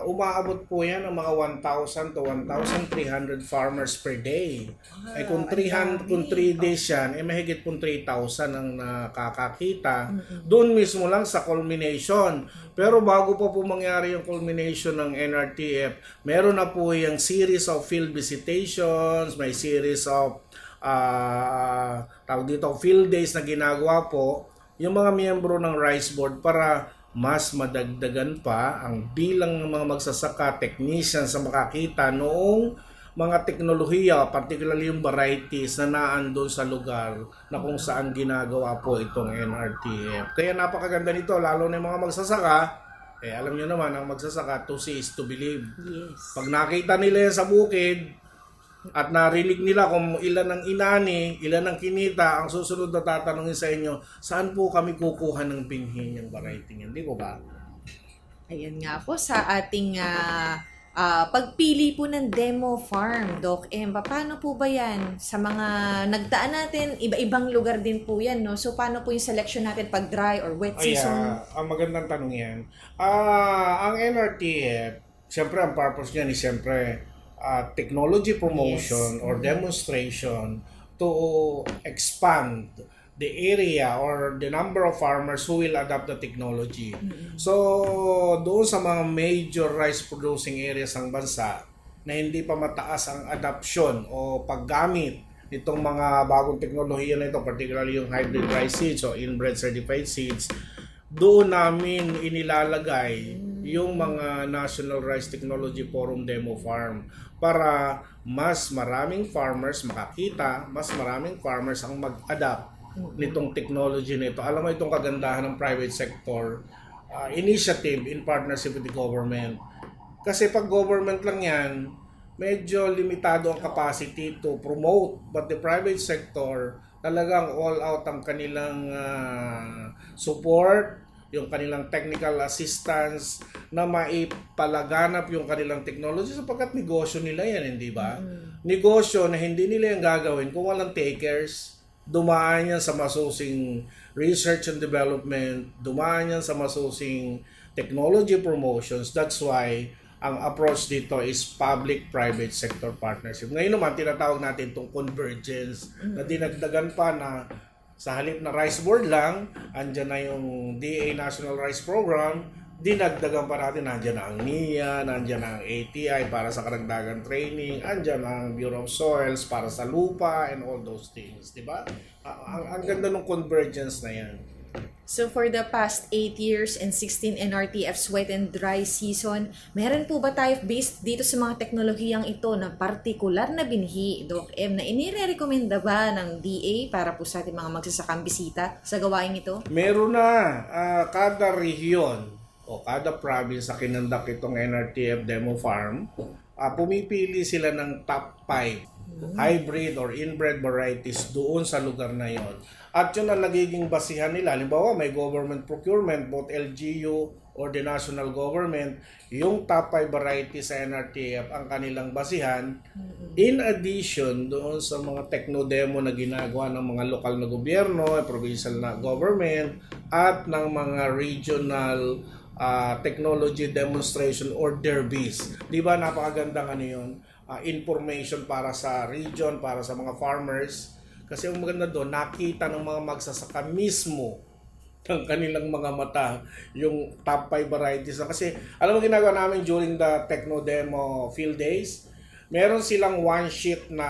umaabot po yan ng mga 1,000 to 1,300 farmers per day. Kung 3 days yan, mahigit pong 3,000 ang nakakakita. Doon mismo lang sa culmination. Pero bago pa po mangyari yung culmination ng NRTF, meron na po yung series of field visitations, may series of tawag dito field days na ginagawa po yung mga miyembro ng Rice Board para mas madagdagan pa ang bilang ng mga magsasaka, technicians sa makakita noong mga teknolohiya, particularly yung varieties na naandun sa lugar na kung saan ginagawa po itong NRTF. Kaya napakaganda nito, lalo na yung mga magsasaka. Alam nyo naman, ang magsasaka, to see is to believe. Pag nakita nila yan sa bukid, at narinig nila kung ilan ang inani, ilan ang kinita, ang susunod na tatanungin sa inyo, saan po kami kukuha ng binhi niyang variety niyan? Di po ba? Ayan nga po sa ating pagpili po ng demo farm, Doc Emma. Paano po ba yan? Sa mga nagdaan natin, iba-ibang lugar din po yan, no? So, paano po yung selection natin pag dry or wet season? Ang magandang tanong yan. Ang NRTF, siyempre ang purpose niyan is siyempre technology promotion or demonstration to expand the area or the number of farmers who will adopt the technology. So, doon sa mga major rice producing areas ng bansa na hindi pa mataas ang adoption o paggamit nitong mga bagong teknolohiya na ito, particularly yung hybrid rice seeds o inbred certified seeds, doon namin inilalagay yung mga National Rice Technology Forum Demo Farm para mas maraming farmers makakita, mas maraming farmers ang mag-adapt nitong technology nito. Alam mo itong kagandahan ng private sector initiative in partnership with the government. Kasi pag government lang yan, medyo limitado ang capacity to promote, but the private sector talagang all out ang kanilang support, yung kanilang technical assistance na maipalaganap yung kanilang technology sapagkat negosyo nila yan, hindi ba? Negosyo na hindi nila yung gagawin kung walang takers. Dumaan yan sa masusing research and development, dumaan yan sa masusing technology promotions. That's why ang approach dito is public-private sector partnership. Ngayon naman, tinatawag natin itong convergence na dinagdagan pa na sa halip na rice board lang, andyan na yung DA National Rice Program, dinagdagan pa natin, andyan na ang NIA, andyan na ang ATI para sa karagdagan training, andyan na ang Bureau of Soils para sa lupa and all those things, di ba? Ang ganda ng convergence na yan. So for the past 8 years and 16 NRTF's wet and dry season, meron po ba tayo based dito sa mga teknolohiyang ito na partikular na binhi, Doc M, na inire-recommenda ba ng DA para po sa ating mga magsasakang bisita sa gawain ito? Meron na. Kada rehiyon o kada province sa kinandak itong NRTF Demo Farm, pumipili sila ng top 5 hybrid or inbred varieties doon sa lugar na yon. At yun ang nagiging basihan nila. Halimbawa, may government procurement, both LGU or the national government, yung top 5 varieties sa NRTF ang kanilang basihan. In addition, doon sa mga techno-demo na ginagawa ng mga lokal na gobyerno, provincial na government, at ng mga regional technology demonstration or derbies. Di ba napakagandang yun? Information para sa region, para sa mga farmers. Kasi ang maganda doon, nakita ng mga magsasaka mismo ng kanilang mga mata yung top 5 varieties. Kasi alam mo ginagawa namin during the Techno Demo Field Days, meron silang one sheet na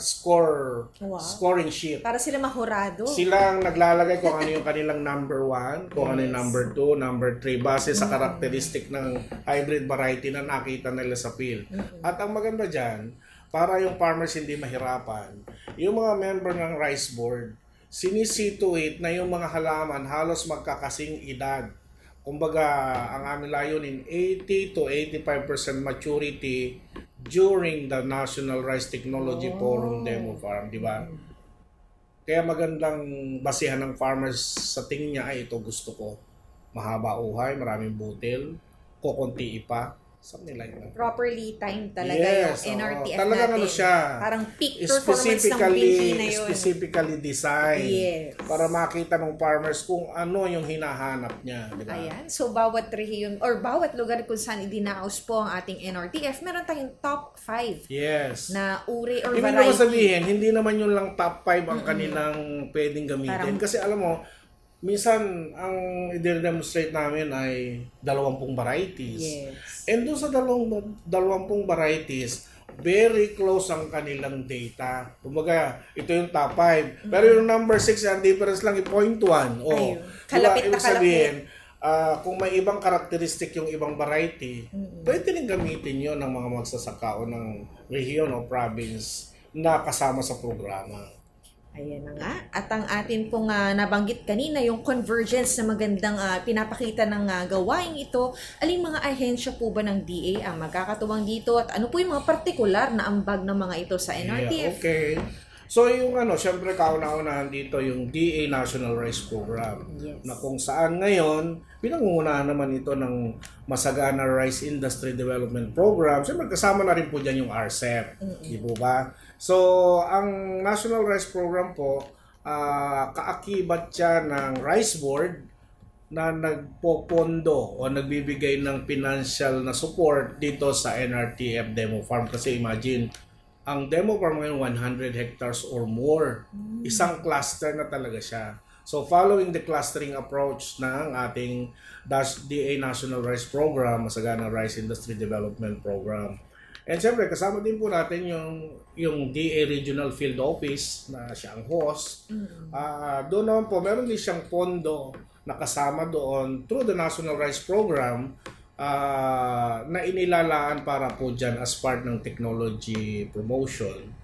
scoring sheet. Para sila mahurado. Silang naglalagay kung ano yung kanilang number 1, kung ano yung number 2, number 3, base sa karakteristik ng hybrid variety na nakita nila sa field. At ang maganda dyan, para yung farmers hindi mahirapan, yung mga member ng rice board, sinisituate na yung mga halaman halos magkakasing edad. Kumbaga, ang aming layunin, 80 to 85% maturity during the National Rice Technology Forum Demo Farm, di ba? Kaya magandang basihan ng farmers sa tingin niya, ay ito gusto ko. Mahaba uhay, maraming butil, kukunti pa. Something like that. Properly timed talaga yung NRTF talagang natin. Siya, parang peak performance ng binhi na yun. Specifically designed para makita ng farmers kung ano yung hinahanap niya. Diba? Ayan. So, bawat rehiyon or bawat lugar kung saan idinaos po ang ating NRTF, meron tayong top 5 na uri or variety. Ibig sabihin, hindi naman yung lang top 5 ang kanilang pwedeng gamitin. Kasi alam mo, minsan, ang i-demonstrate namin ay 20 varieties. And doon sa 20 varieties, very close ang kanilang data. Kumbaga, ito yung top 5. Pero yung number 6, ang difference lang, 0.1. Kalapit na sabihin, kung may ibang karakteristik yung ibang variety, pwede rin gamitin yun ng mga magsasaka o ng region o province na kasama sa programa. Ayan na nga. At ang atin pong nabanggit kanina, yung convergence na magandang pinapakita ng gawain ito, aling mga ahensya po ba ng DA ang magkakatuwang dito at ano po yung mga partikular na ambag ng mga ito sa NRTF? Okay. So yung syempre kauna-unahan dito yung DA National Rice Program na kung saan ngayon, pinangungunahan naman ito ng Masagana Rice Industry Development Program. Siyempre kasama na rin po dyan yung RCEP. Di po ba? So, ang National Rice Program po, kaakibat siya ng Rice Board na nagpopondo o nagbibigay ng financial na support dito sa NRTF Demo Farm. Kasi imagine, ang Demo Farm ngayon 100 hectares or more. Isang cluster na talaga siya. So, following the clustering approach ng ating DA National Rice Program, Masagana Rice Industry Development Program. And siyempre, kasama din po natin yung DA Regional Field Office na siya ang host. Doon naman po, meron din siyang pondo na kasama doon through the National Rice Program na inilalaan para po dyan as part ng technology promotion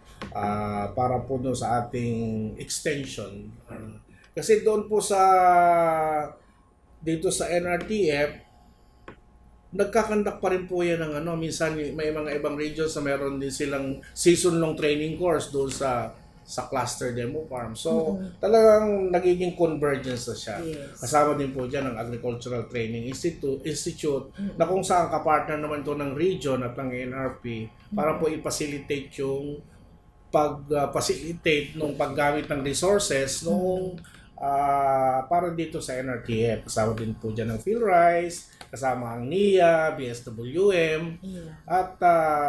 para po doon sa ating extension. Kasi doon po dito sa NRTF, nagkakandak pa rin po yan ng minsan may mga ibang regions na meron din silang season-long training course doon sa cluster demo farm. So, talagang nagiging convergence na siya. Yes. Kasama din po dyan ang Agricultural Training Institute na kung saan kapartner naman ito ng region at ng NRP para po i-facilitate yung pag-facilitate ng paggamit ng resources para dito sa NRTF. Kasama din po dyan ang PhilRice, kasama ang NIA, BSWM, at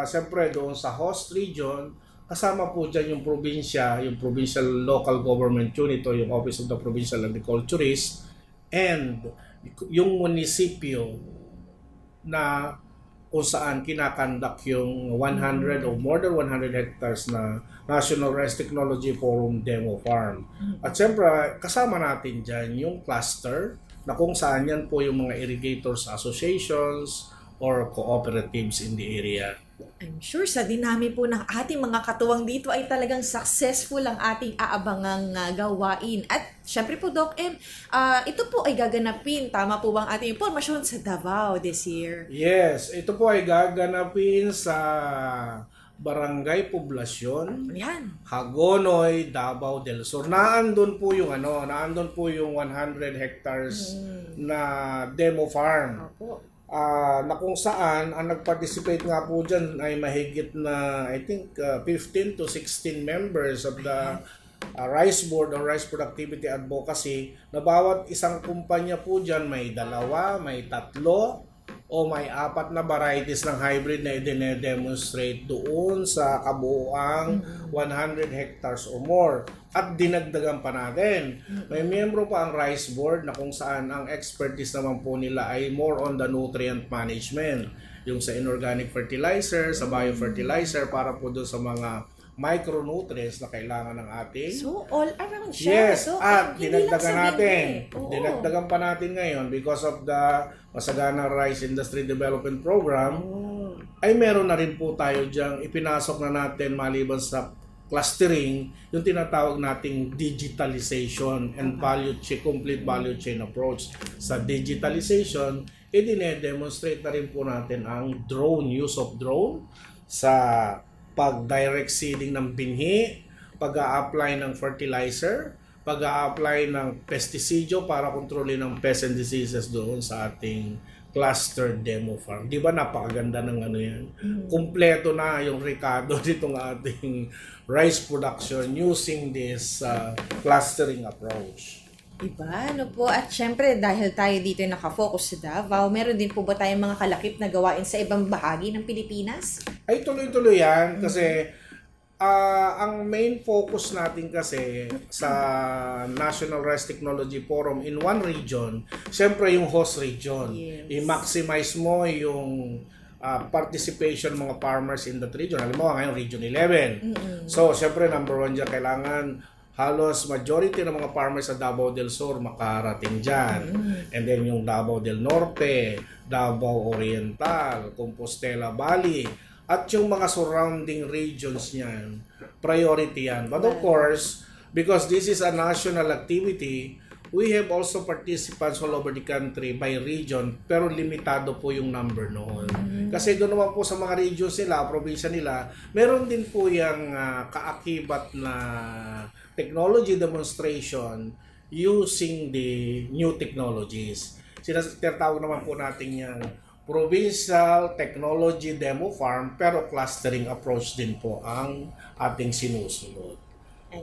siyempre doon sa host region, kasama po dyan yung probinsya, yung Provincial Local Government Unit o yung Office of the Provincial Agriculturist, and yung munisipyo na kung saan kinakandak yung 100 o more than 100 hectares na National Rice Technology Forum Demo Farm. At siyempre, kasama natin dyan yung cluster na kung saan yan po yung mga irrigators associations or cooperatives in the area. I'm sure sa dinami po ng ating mga katuwang dito ay talagang successful ang ating aabangang gawain. At syempre po, Doc M, ito po ay gaganapin, tama po bang ating impormasyon sa Davao this year? Yes, ito po ay gaganapin sa Barangay Poblasyon, Hagonoy, Davao del Sur. Naandun po yung 100 hectares na demo farm. Na kung saan ang nag-participate nga po dyan ay mahigit na I think 15 to 16 members of the Rice Board or Rice Productivity Advocacy, na bawat isang kumpanya po dyan may 2, may 3 o may 4 na varieties ng hybrid na i-demonstrate doon sa kabuuang 100 hectares or more. At dinagdagan pa natin. May miyembro pa ang Rice Board na kung saan ang expertise naman po nila ay more on the nutrient management. Yung sa inorganic fertilizer, sa biofertilizer, para po doon sa mga micronutrients na kailangan ng ating. So, all around siya. Yes, so, at dinagdagan natin. Dinagdagan pa natin ngayon because of the Masagana Rice Industry Development Program, ay meron na rin po tayo diyang ipinasok na natin maliban sa clustering, yung tinatawag nating digitalization and complete value chain approach. Sa digitalization, i-demonstrate na rin po natin ang use of drone sa pag-direct seeding ng binhi, pag-a-apply ng fertilizer, pag-a-apply ng pesticidyo para kontrolin ng pests and diseases doon sa ating cluster demo farm. Di ba napakaganda ng yan? Kumpleto na yung rekado nitong ating rice production using this clustering approach. Diba? Po? At syempre, dahil tayo dito nakafocus sa Davao, meron din po ba tayong mga kalakip na gawain sa ibang bahagi ng Pilipinas? Ay, tuloy-tuloy yan kasi ang main focus natin kasi sa National Rice Technology Forum in one region, syempre yung host region. Yes. I-maximize mo yung participation ng mga farmers in that region. Alam mo, ngayon Region 11. So, syempre number 1 dyan, kailangan halos majority ng mga farmers sa Davao del Sur makarating dyan. And then yung Davao del Norte, Davao Oriental, Compostela Valley, at yung mga surrounding regions niyan, priority yan. But of course, because this is a national activity, we have also participants all over the country by region, pero limitado po yung number noon. Kasi doon naman po sa mga regions nila, probinsya nila, meron din po yung kaakibat na technology demonstration using the new technologies. Tinatawag naman po natin yung Provincial Technology Demo Farm, pero clustering approach din po ang ating sinusunod.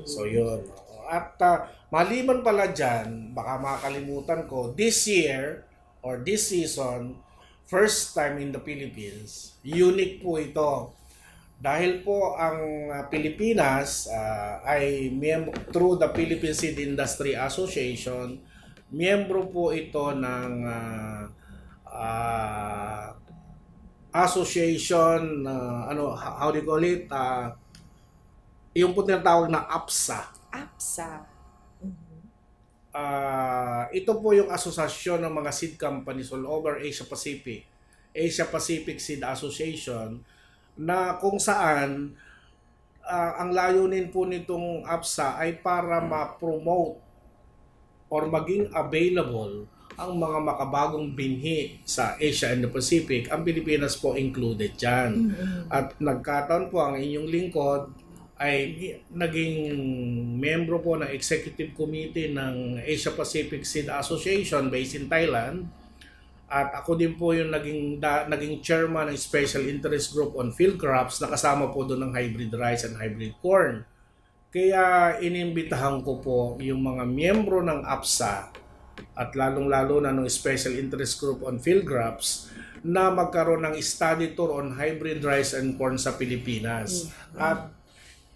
So yun. At maliban pala dyan, baka makakalimutan ko, this year or this season, first time in the Philippines, unique po ito. Dahil po ang Pilipinas ay through the Philippine Seed Industry Association, miyembro po ito ng association, how do you call it? Yung po tinatawag na APSA. Ito po yung asosasyon ng mga seed companies all over Asia Pacific Asia Pacific Seed Association, na kung saan ang layunin po nitong APSA ay para ma-promote or maging available ang mga makabagong binhi sa Asia and the Pacific. Ang Pilipinas po included dyan. At nagkataon po ang inyong lingkod ay naging membro po ng Executive Committee ng Asia Pacific Seed Association based in Thailand. At ako din po yung naging chairman ng Special Interest Group on Field Crops na kasama po doon ng hybrid rice and hybrid corn. Kaya inimbitahan ko po yung mga miyembro ng APSA at lalong-lalo na ng Special Interest Group on Field Crops na magkaroon ng study tour on hybrid rice and corn sa Pilipinas. At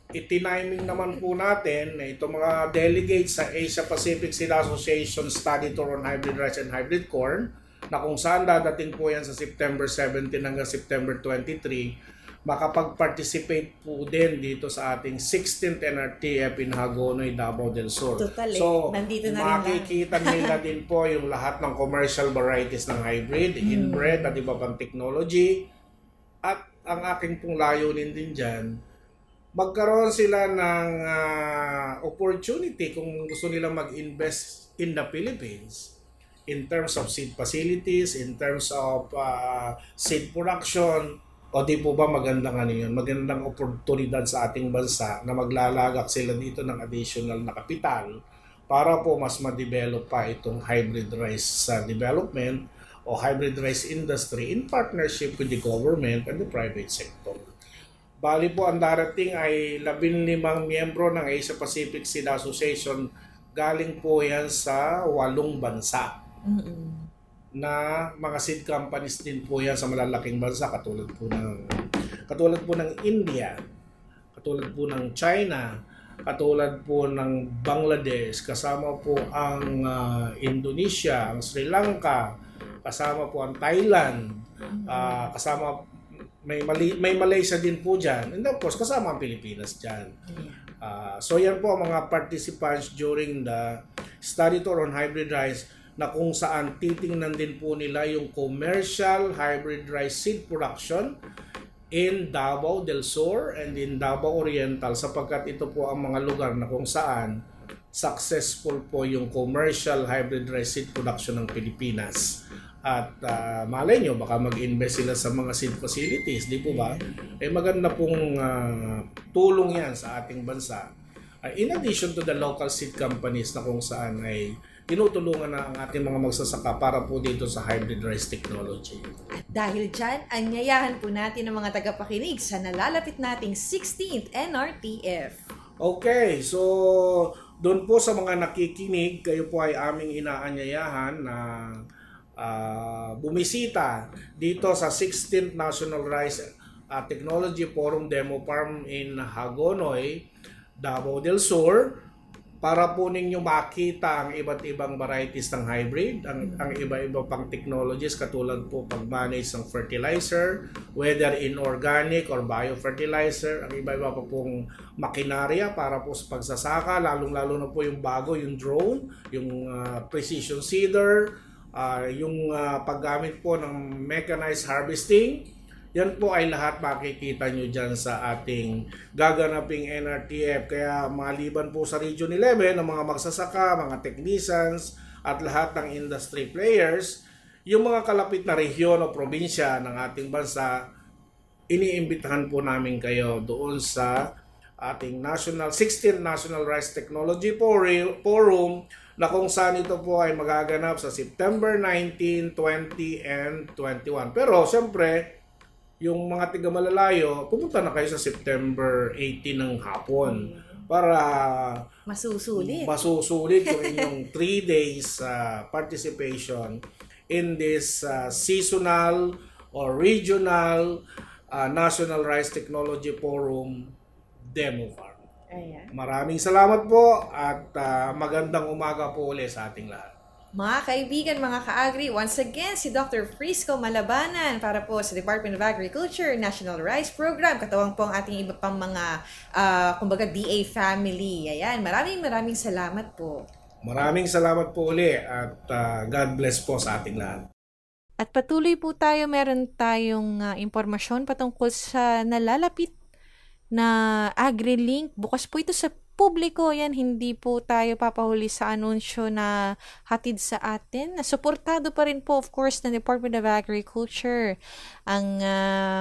itiniming naman po natin na itong mga delegates sa Asia Pacific Seed Association Study Tour on Hybrid Rice and Hybrid Corn, na kung saan dadating po yan sa September 17 hanggang September 23, makapag-participate po din dito sa ating 16th NRTF in Hagonoy, Davao del Sur. Totally. So, nandito na rin makikita nila din po yung lahat ng commercial varieties ng hybrid, inbred at iba pang technology. At ang aking pong layunin din dyan, magkaroon sila ng opportunity kung gusto nilang mag-invest in the Philippines in terms of seed facilities, in terms of seed production. O di po ba magandang yun? Magandang oportunidad sa ating bansa na maglalagak sila dito ng additional na kapital para po mas ma-develop pa itong hybrid rice development o hybrid rice industry in partnership with the government and the private sector. Bali po ang darating ay 15 miyembro ng Asia Pacific Seed Association. Galing po yan sa 8 bansa. Na mga seed companies din po yan sa malalaking bansa katulad po ng India, katulad po ng China, katulad po ng Bangladesh, kasama po ang Indonesia, ang Sri Lanka, kasama po ang Thailand, kasama may Malaysia din po dyan, and of course kasama ang Pilipinas dyan. So yan po ang mga participants during the study tour on hybrid rice, na kung saan titingnan din po nila yung commercial hybrid rice seed production in Davao del Sur and in Davao Oriental, sapagkat ito po ang mga lugar na kung saan successful po yung commercial hybrid rice seed production ng Pilipinas. At malay nyo, baka mag-invest sila sa mga seed facilities, di po ba? Maganda pong tulong yan sa ating bansa. In addition to the local seed companies na kung saan ay tinutulungan na ang ating mga magsasaka para po dito sa hybrid rice technology. At dahil dyan, anyayahan po natin ang mga tagapakinig sa nalalapit nating 16th NRTF. Okay, so doon po sa mga nakikinig, kayo po ay aming inaanyayahan na bumisita dito sa 16th National Rice Technology Forum Demo Farm in Hagonoy, Davao del Sur, para po ninyo makita ang iba't ibang varieties ng hybrid, ang iba-iba pang technologies katulad po pag-manage ng fertilizer, whether inorganic or biofertilizer, ang iba-iba pa pong makinarya para po sa pagsasaka, lalong-lalo na po yung bago, yung drone, yung precision seeder, yung paggamit po ng mechanized harvesting. Yan po ay lahat makikita nyo dyan sa ating gaganaping NRTF. Kaya maliban po sa Region 11, ng mga magsasaka, mga technicians, at lahat ng industry players, yung mga kalapit na rehiyon o probinsya ng ating bansa, iniimbitahan po namin kayo doon sa ating 16th National Rice Technology Forum, na kung saan ito po ay magaganap sa September 19, 20, and 21. Pero siyempre, yung mga tiga-malalayo, pumunta na kayo sa September 18 ng hapon para masusulit yung inyong 3 days participation in this seasonal or regional National Rice Technology Forum Demo Farm. Maraming salamat po at magandang umaga po ulit sa ating lahat. Mga kaibigan, mga ka-agri, once again, si Dr. Frisco Malabanan para po sa Department of Agriculture National Rice Program. Katawang po ang ating iba pang mga, kumbaga, DA family. Ayan, maraming salamat po. Maraming salamat po ulit at God bless po sa ating lahat. At patuloy po meron tayong impormasyon patungkol sa nalalapit na AgriLink. Bukas po ito sa publiko. Yan, hindi po tayo papahuli sa anunsyo na hatid sa atin. Suportado pa rin po, of course, ng Department of Agriculture.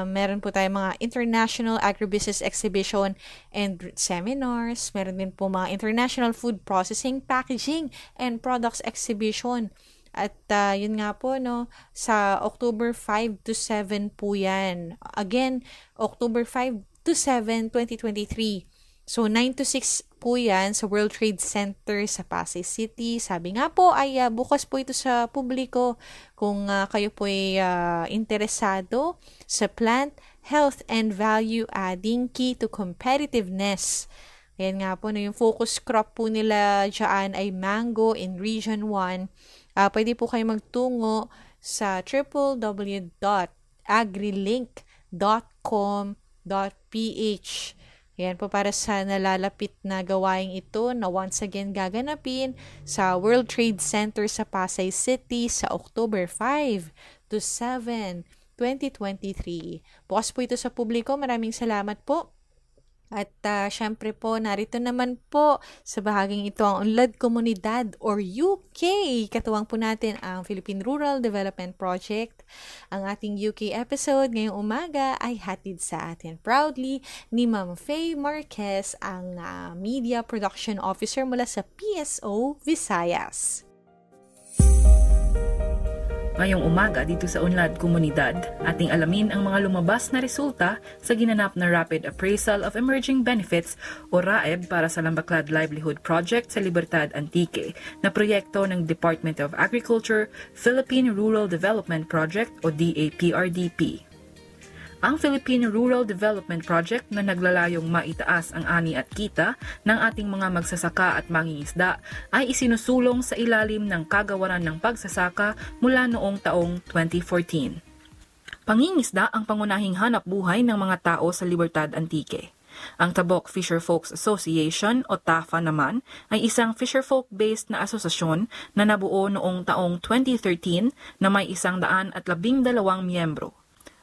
Meron po tayo mga International Agribusiness Exhibition and Seminars. Meron din po mga International Food Processing, Packaging, and Products Exhibition. At yun nga po, sa October 5 to 7 po yan. Again, October 5 to 7, 2023. So, 9 to 6 po yan sa World Trade Center sa Pasay City. Sabi nga po ay bukas po ito sa publiko kung kayo po ay interesado sa plant, health, and value adding key to competitiveness. Ayan nga po, yung focus crop po nila dyan ay mango in Region 1. Pwede po kayo magtungo sa www.agrilink.com.ph. Yan po para sa nalalapit na gawaing ito na once again gaganapin sa World Trade Center sa Pasay City sa October 5 to 7, 2023. Bukas po ito sa publiko. Maraming salamat po. At syempre po, narito naman po sa bahaging ito ang Unlad Komunidad or UK. Katuwang po natin ang Philippine Rural Development Project. Ang ating UK episode ngayong umaga ay hatid sa atin proudly ni Ma'am Faye Marquez, ang Media Production Officer mula sa PSO Visayas. Ngayong umaga dito sa Unlad Komunidad, ating alamin ang mga lumabas na resulta sa ginanap na Rapid Appraisal of Emerging Benefits o RAEB para sa Lambaclad Livelihood Project sa Libertad Antique na proyekto ng Department of Agriculture, Philippine Rural Development Project o DAPRDP. Ang Philippine Rural Development Project na naglalayong maitaas ang ani at kita ng ating mga magsasaka at mangingisda ay isinusulong sa ilalim ng Kagawaran ng Pagsasaka mula noong taong 2014. Pangingisda ang pangunahing hanap buhay ng mga tao sa Libertad Antique. Ang Tabok Fisherfolks Association o TAFA naman ay isang fisherfolk-based na asosasyon na nabuo noong taong 2013 na may 112 miyembro.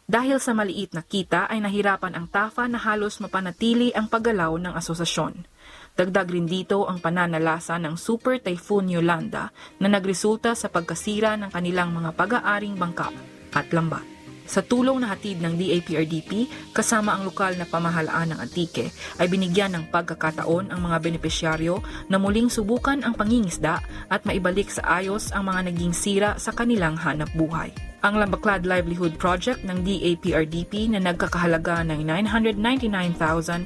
Dahil sa maliit na kita ay nahirapan ang TAFA na halos mapanatili ang paggalaw ng asosasyon. Dagdag rin dito ang pananalasa ng Super Typhoon Yolanda na nagresulta sa pagkasira ng kanilang mga pag-aaring bangka at lambat. Sa tulong na hatid ng DAPRDP kasama ang lokal na pamahalaan ng Antique ay binigyan ng pagkakataon ang mga benepisyaryo na muling subukan ang pangingisda at maibalik sa ayos ang mga naging sira sa kanilang hanap buhay. Ang Lambaclad Livelihood Project ng DAPRDP na nagkakahalaga ng 999,950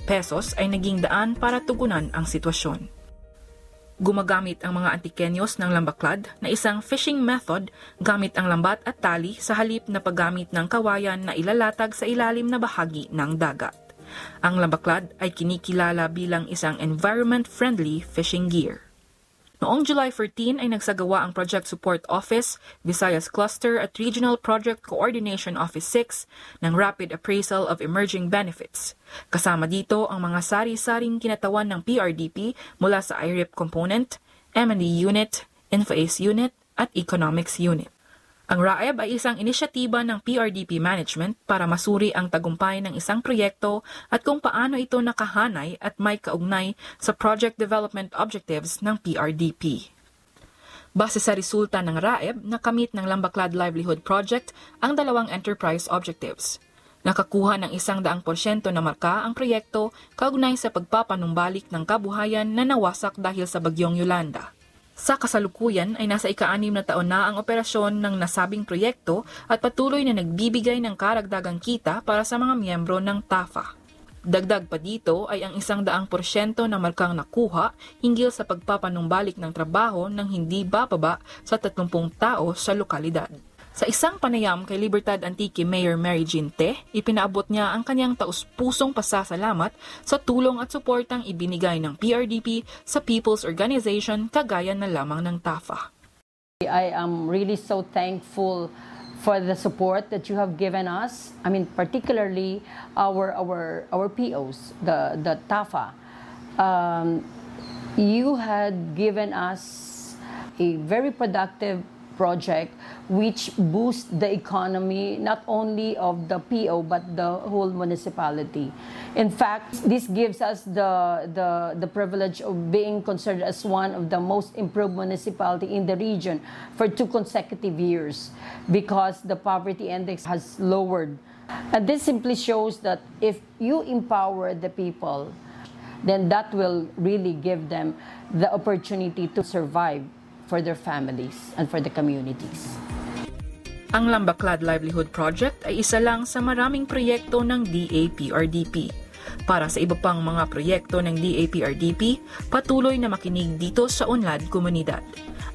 pesos ay naging daan para tugunan ang sitwasyon. Gumagamit ang mga Antikenyos ng Lambaclad na isang fishing method gamit ang lambat at tali sa halip na paggamit ng kawayan na ilalatag sa ilalim na bahagi ng dagat. Ang Lambaclad ay kinikilala bilang isang environment-friendly fishing gear. Noong July 14 ay nagsagawa ang Project Support Office, Visayas Cluster at Regional Project Coordination Office 6 ng Rapid Appraisal of Emerging Benefits. Kasama dito ang mga sari-saring kinatawan ng PRDP mula sa IRIP Component, M&E Unit, InfoAce Unit at Economics Unit. Ang RAEB ay isang inisyatiba ng PRDP Management para masuri ang tagumpay ng isang proyekto at kung paano ito nakahanay at may kaugnay sa Project Development Objectives ng PRDP. Base sa resulta ng RAEB, nakamit ng Lambaclad Livelihood Project ang dalawang enterprise objectives. Nakakuha ng 100% na marka ang proyekto kaugnay sa pagpapanumbalik ng kabuhayan na nawasak dahil sa bagyong Yolanda. Sa kasalukuyan ay nasa ika-6 na taon na ang operasyon ng nasabing proyekto at patuloy na nagbibigay ng karagdagang kita para sa mga miyembro ng TAFA. Dagdag pa dito ay ang 100% na markang nakuha hinggil sa pagpapanumbalik ng trabaho ng hindi bababa sa 30 tao sa lokalidad. Sa isang panayam kay Libertad Antique Mayor Mary Jean Te, ipinaabot niya ang kanyang taus-pusong pasasalamat sa tulong at suportang ibinigay ng PRDP sa People's Organization kagaya na lamang ng TAFA. I am really so thankful for the support that you have given us. I mean, particularly our POs, the TAFA. You had given us a very productive project which boosts the economy not only of the PO but the whole municipality. In fact, this gives us the privilege of being considered as one of the most improved municipality in the region for 2 consecutive years because the poverty index has lowered. And this simply shows that if you empower the people, then that will really give them the opportunity to survive for their families and for the communities. Ang Lambaklad Livelihood Project ay isa lang sa maraming proyekto ng DAPRDP. Para sa iba pang mga proyekto ng DAPRDP, patuloy na makinig dito sa Unlad Komunidad,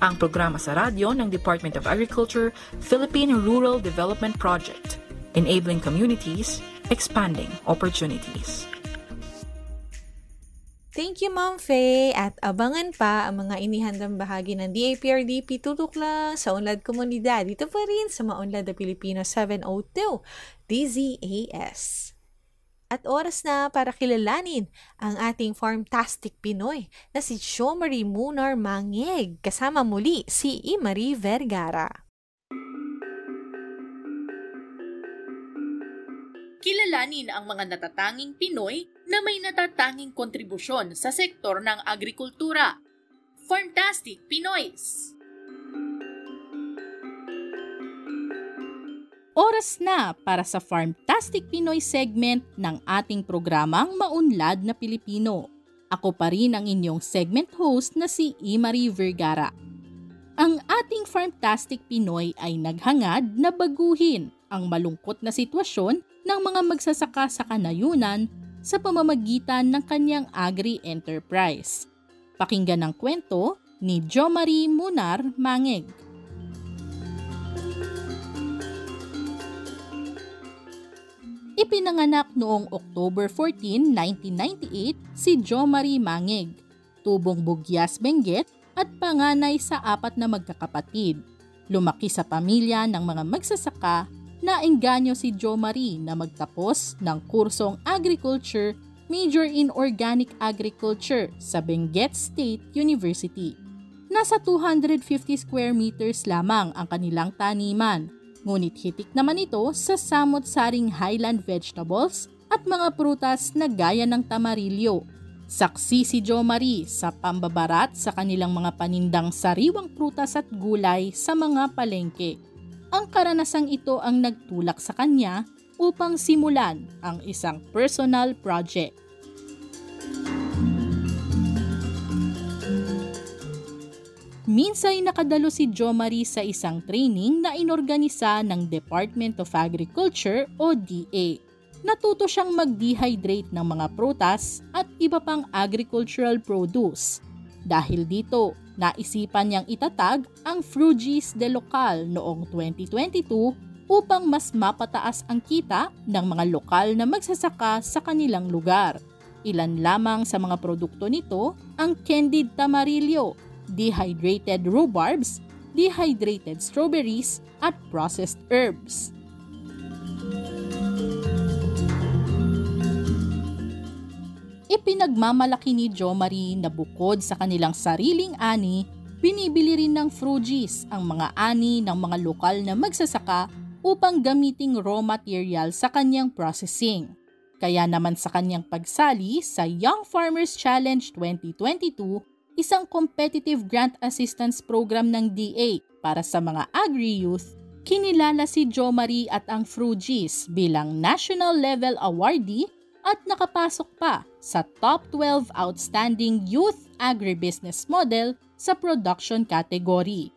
ang programa sa radyo ng Department of Agriculture, Philippine Rural Development Project, enabling communities, expanding opportunities. Thank you, Ma'am Faye. At abangan pa ang mga inihandang bahagi ng DAPRDP tutok lang sa Unlad Komunidad. Dito pa rin sa Maunlad na Pilipino 702 DZAS. At oras na para kilalanin ang ating Farmtastic Pinoy na si Jomari Munar Mangeg. Kasama muli si Imari Vergara. Kilalanin ang mga natatanging Pinoy na may natatanging kontribusyon sa sektor ng agrikultura. Farmtastic Pinoys! Oras na para sa Farmtastic Pinoy segment ng ating programang Maunlad na Pilipino. Ako pa rin ang inyong segment host na si Imari Vergara. Ang ating Farmtastic Pinoy ay naghangad na baguhin ang malungkot na sitwasyon ng mga magsasaka sa kanayunan sa pamamagitan ng kanyang agri-enterprise. Pakinggan ang kwento ni Jomari Munar Mangeg. Ipinanganak noong October 14, 1998 si Jomari Mangeg, tubong Bugyas Benguet at panganay sa 4 na magkakapatid. Lumaki sa pamilya ng mga magsasaka. Naengganyo si Jomari na magtapos ng kursong Agriculture Major in Organic Agriculture sa Benguet State University. Nasa 250 square meters lamang ang kanilang taniman, ngunit hitik naman ito sa samot-saring highland vegetables at mga prutas na gaya ng tamarilyo. Saksi si Jomari sa pambabarat sa kanilang mga panindang sariwang prutas at gulay sa mga palengke. Ang karanasang ito ang nagtulak sa kanya upang simulan ang isang personal project. Minsay nakadalo si Jomari sa isang training na inorganisa ng Department of Agriculture o DA. Natuto siyang mag-dehydrate ng mga prutas at iba pang agricultural produce. Dahil dito, naisipan niyang itatag ang Frugies de Local noong 2022 upang mas mapataas ang kita ng mga lokal na magsasaka sa kanilang lugar. Ilan lamang sa mga produkto nito ang candied tamarillo, dehydrated rhubarbs, dehydrated strawberries at processed herbs. Ipinagmamalaki ni Jomari na bukod sa kanilang sariling ani, binibili rin ng Frugies ang mga ani ng mga lokal na magsasaka upang gamiting raw material sa kanyang processing. Kaya naman sa kanyang pagsali sa Young Farmers Challenge 2022, isang competitive grant assistance program ng DA para sa mga agri-youth, kinilala si Jomari at ang Frugies bilang national level awardee at nakapasok pa sa top 12 outstanding youth agribusiness model sa production category.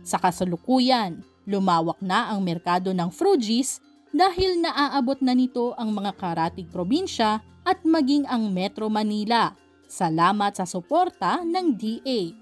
Sa kasalukuyan, lumawak na ang merkado ng Frugies dahil naaabot na nito ang mga karatig probinsya at maging ang Metro Manila. Salamat sa suporta ng DA.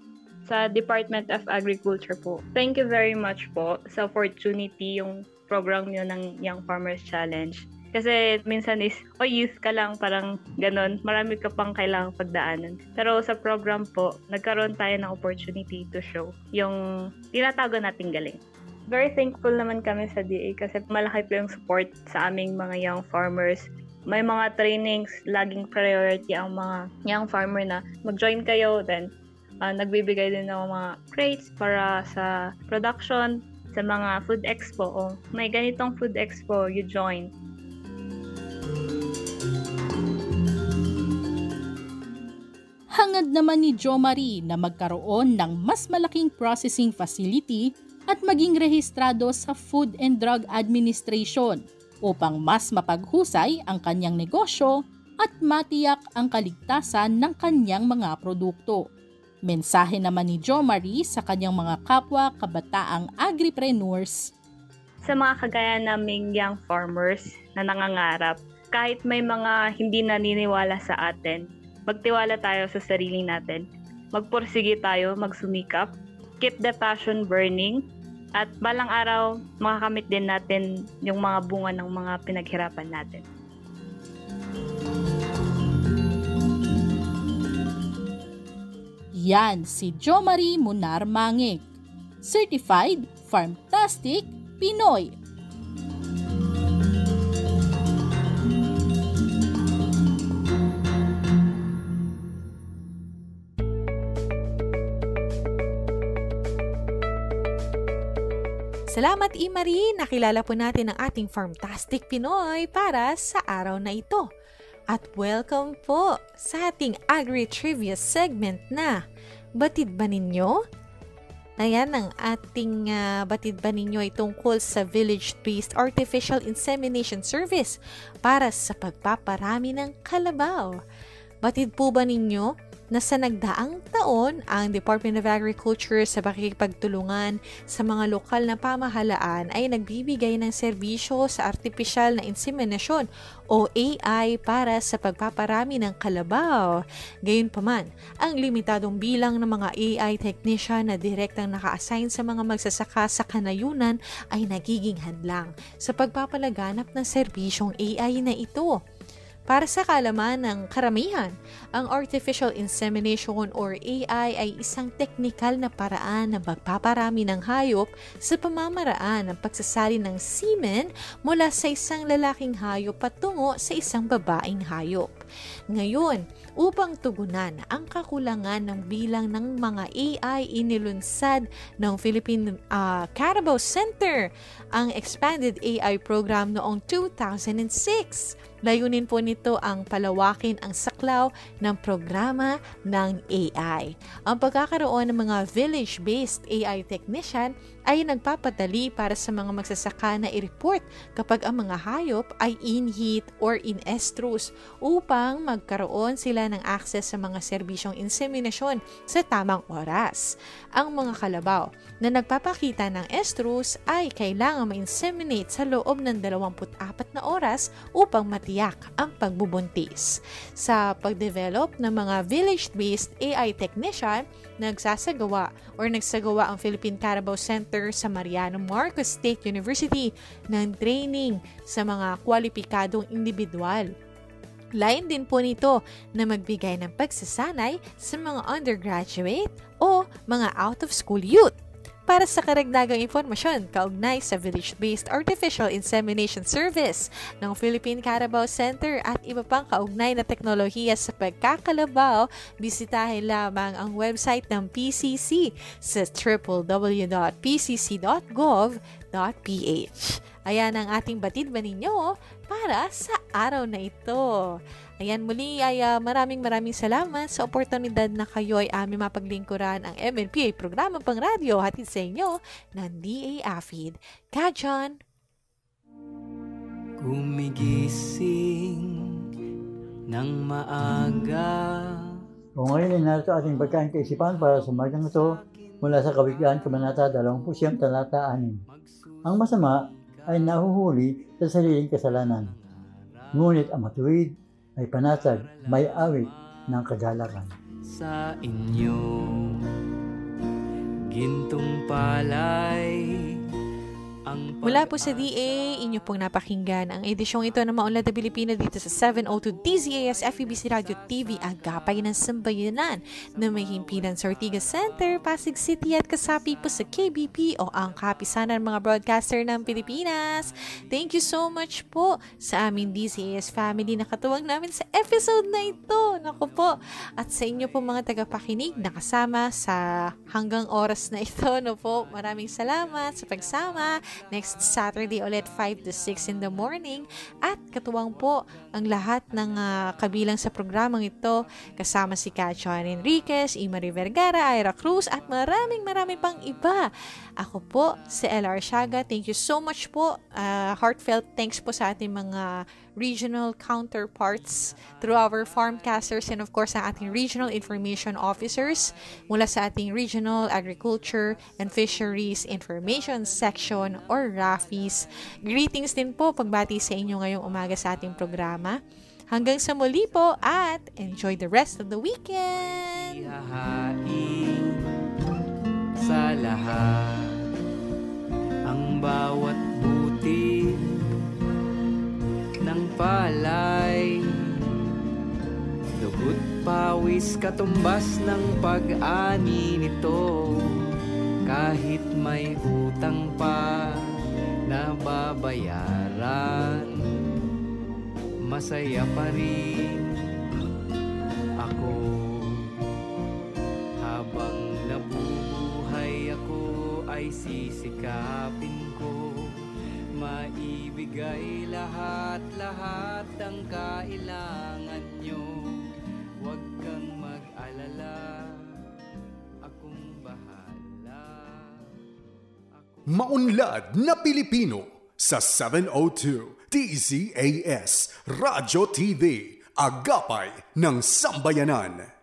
Sa Department of Agriculture po. Thank you very much po sa opportunity yung program nyo ng Young Farmers Challenge. Kasi minsan is, youth ka lang, parang ganon. Marami ka pang kailangang pagdaanan. Pero sa program po, nagkaroon tayo ng opportunity to show yung tinatago nating galing. Very thankful naman kami sa DA kasi malaki po yung support sa aming mga young farmers. may mga trainings, laging priority ang mga young farmer na mag-join kayo. Then, nagbibigay din ng mga crates para sa production, sa mga food expo. O may ganitong food expo, you join. Hangad naman ni Jo Marie na magkaroon ng mas malaking processing facility at maging rehistrado sa Food and Drug Administration upang mas mapaghusay ang kanyang negosyo at matiyak ang kaligtasan ng kanyang mga produkto. Mensahe naman ni Jo Marie sa kanyang mga kapwa kabataang agripreneurs. Sa mga kagaya naming young farmers na nangangarap, kahit may mga hindi naniniwala sa atin, magtiwala tayo sa sarili natin. Magpursige tayo, magsumikap, keep the passion burning, at balang araw, makakamit din natin yung mga bunga ng mga pinaghirapan natin. Yan si Jo Marie Munar Mangig, Certified Farmtastic Pinoy. Salamat, Marie. Nakilala po natin ang ating Farmtastic Pinoy para sa araw na ito. At welcome po sa ating Agri-Trivia segment na Batid Ba Ninyo? Ayan ang ating Batid Ba Ninyo ay tungkol sa Village-Based Artificial Insemination Service para sa pagpaparami ng kalabaw. Batid po ba ninyo na sa nagdaang taon, ang Department of Agriculture sa pakikipagtulungan sa mga lokal na pamahalaan ay nagbibigay ng serbisyo sa artificial na inseminasyon o AI para sa pagpaparami ng kalabaw. Gayunpaman, ang limitadong bilang ng mga AI technician na direktang naka-assign sa mga magsasaka sa kanayunan ay nagiging hadlang sa pagpapalaganap ng serbisyong AI na ito. Para sa kaalaman ng karamihan, ang artificial insemination or AI ay isang teknikal na paraan ng pagpaparami ng hayop sa pamamaraan ng pagsasalin ng semen mula sa isang lalaking hayop patungo sa isang babaeng hayop. Ngayon, upang tugunan ang kakulangan ng bilang ng mga AI, inilunsad ng Philippine Carabao Center ang Expanded AI Program noong 2006. Layunin po nito ang palawakin ang saklaw ng programa ng AI. Ang pagkakaroon ng mga village-based AI technician ay nagpapadali para sa mga magsasaka na i-report kapag ang mga hayop ay in heat or in estrus upang magkaroon sila ng access sa mga serbisyong inseminasyon sa tamang oras. Ang mga kalabaw na nagpapakita ng estrus ay kailangan ma-inseminate sa loob ng 24 na oras upang matiyak ang pagbubuntis. Sa pagdevelop ng mga village-based AI technician, nagsagawa ang Philippine Carabao Center sa Mariano Marcos State University ng training sa mga kwalipikadong individual. Lain din po nito na magbigay ng pagsasanay sa mga undergraduate o mga out-of-school youth. Para sa karagdagang informasyon kaugnay sa Village-Based Artificial Insemination Service ng Philippine Carabao Center at iba pang kaugnay na teknolohiya sa pagkakalabaw, bisitahin lamang ang website ng PCC sa www.pcc.gov.ph. Ayan ang ating batid ba ninyo para sa araw na ito. Ayan, muli ay maraming salamat sa oportunidad na kayo ay aming mapaglingkuran ang MNPA programang pangradyo hatid sa inyo ng DA-AFID. Kajan! Gumigising ng maaga. Kung ngayon ay narito ating pagkain kaisipan para sa umagang ito mula sa Kawikaan, Kabanata 20, Talata 6. Ang masama ay nahuhuli sa sariling kasalanan. Ngunit ang matuwid ay panatag, may awit ng kagalakan. Sa inyo, gintong palay Mula po sa DA, inyo pong napakinggan ang edisyong ito ng Maunlad na Pilipino dito sa 702 DZAS FEBC Radio TV, Agapay ng Sambayanan, na may himpilan sa Ortigas Center, Pasig City at kasapi po sa KBP o ang kapisanan ng mga broadcaster ng Pilipinas. Thank you so much po sa aming DZAS family na katuwang namin sa episode na ito. Naku po. At sa inyo po mga tagapakinig na kasama sa hanggang oras na ito. No po. Maraming salamat sa pagsama. Next Saturday ulit 5 to 6 in the morning. At katuwang po ang lahat ng kabilang sa programang ito. Kasama si Katjon Enriquez, Imari Vergara, Ira Cruz at maraming pang iba. Ako po si LR Siaga. Thank you so much po. Heartfelt thanks po sa ating mga regional counterparts through our farmcasters and of course ang ating regional information officers mula sa ating Regional Agriculture and Fisheries Information Section or RAFIS. Greetings din po pagbati sa inyo ngayong umaga sa ating programa. Hanggang sa muli po at enjoy the rest of the weekend! Ihahain sa lahat ang bawat buti ng palay, dugot pawis katumbas ng pag-ani nito, kahit may utang pa na babayaran, masaya pa rin ako habang nabubuhay ako ay sisikapin ko maibigay lahat ang kailangan nyo. Huwag kang mag-alala, akong bahala. Maunlad na Pilipino sa 702 DZAS Radyo TV, Agapay ng Sambayanan.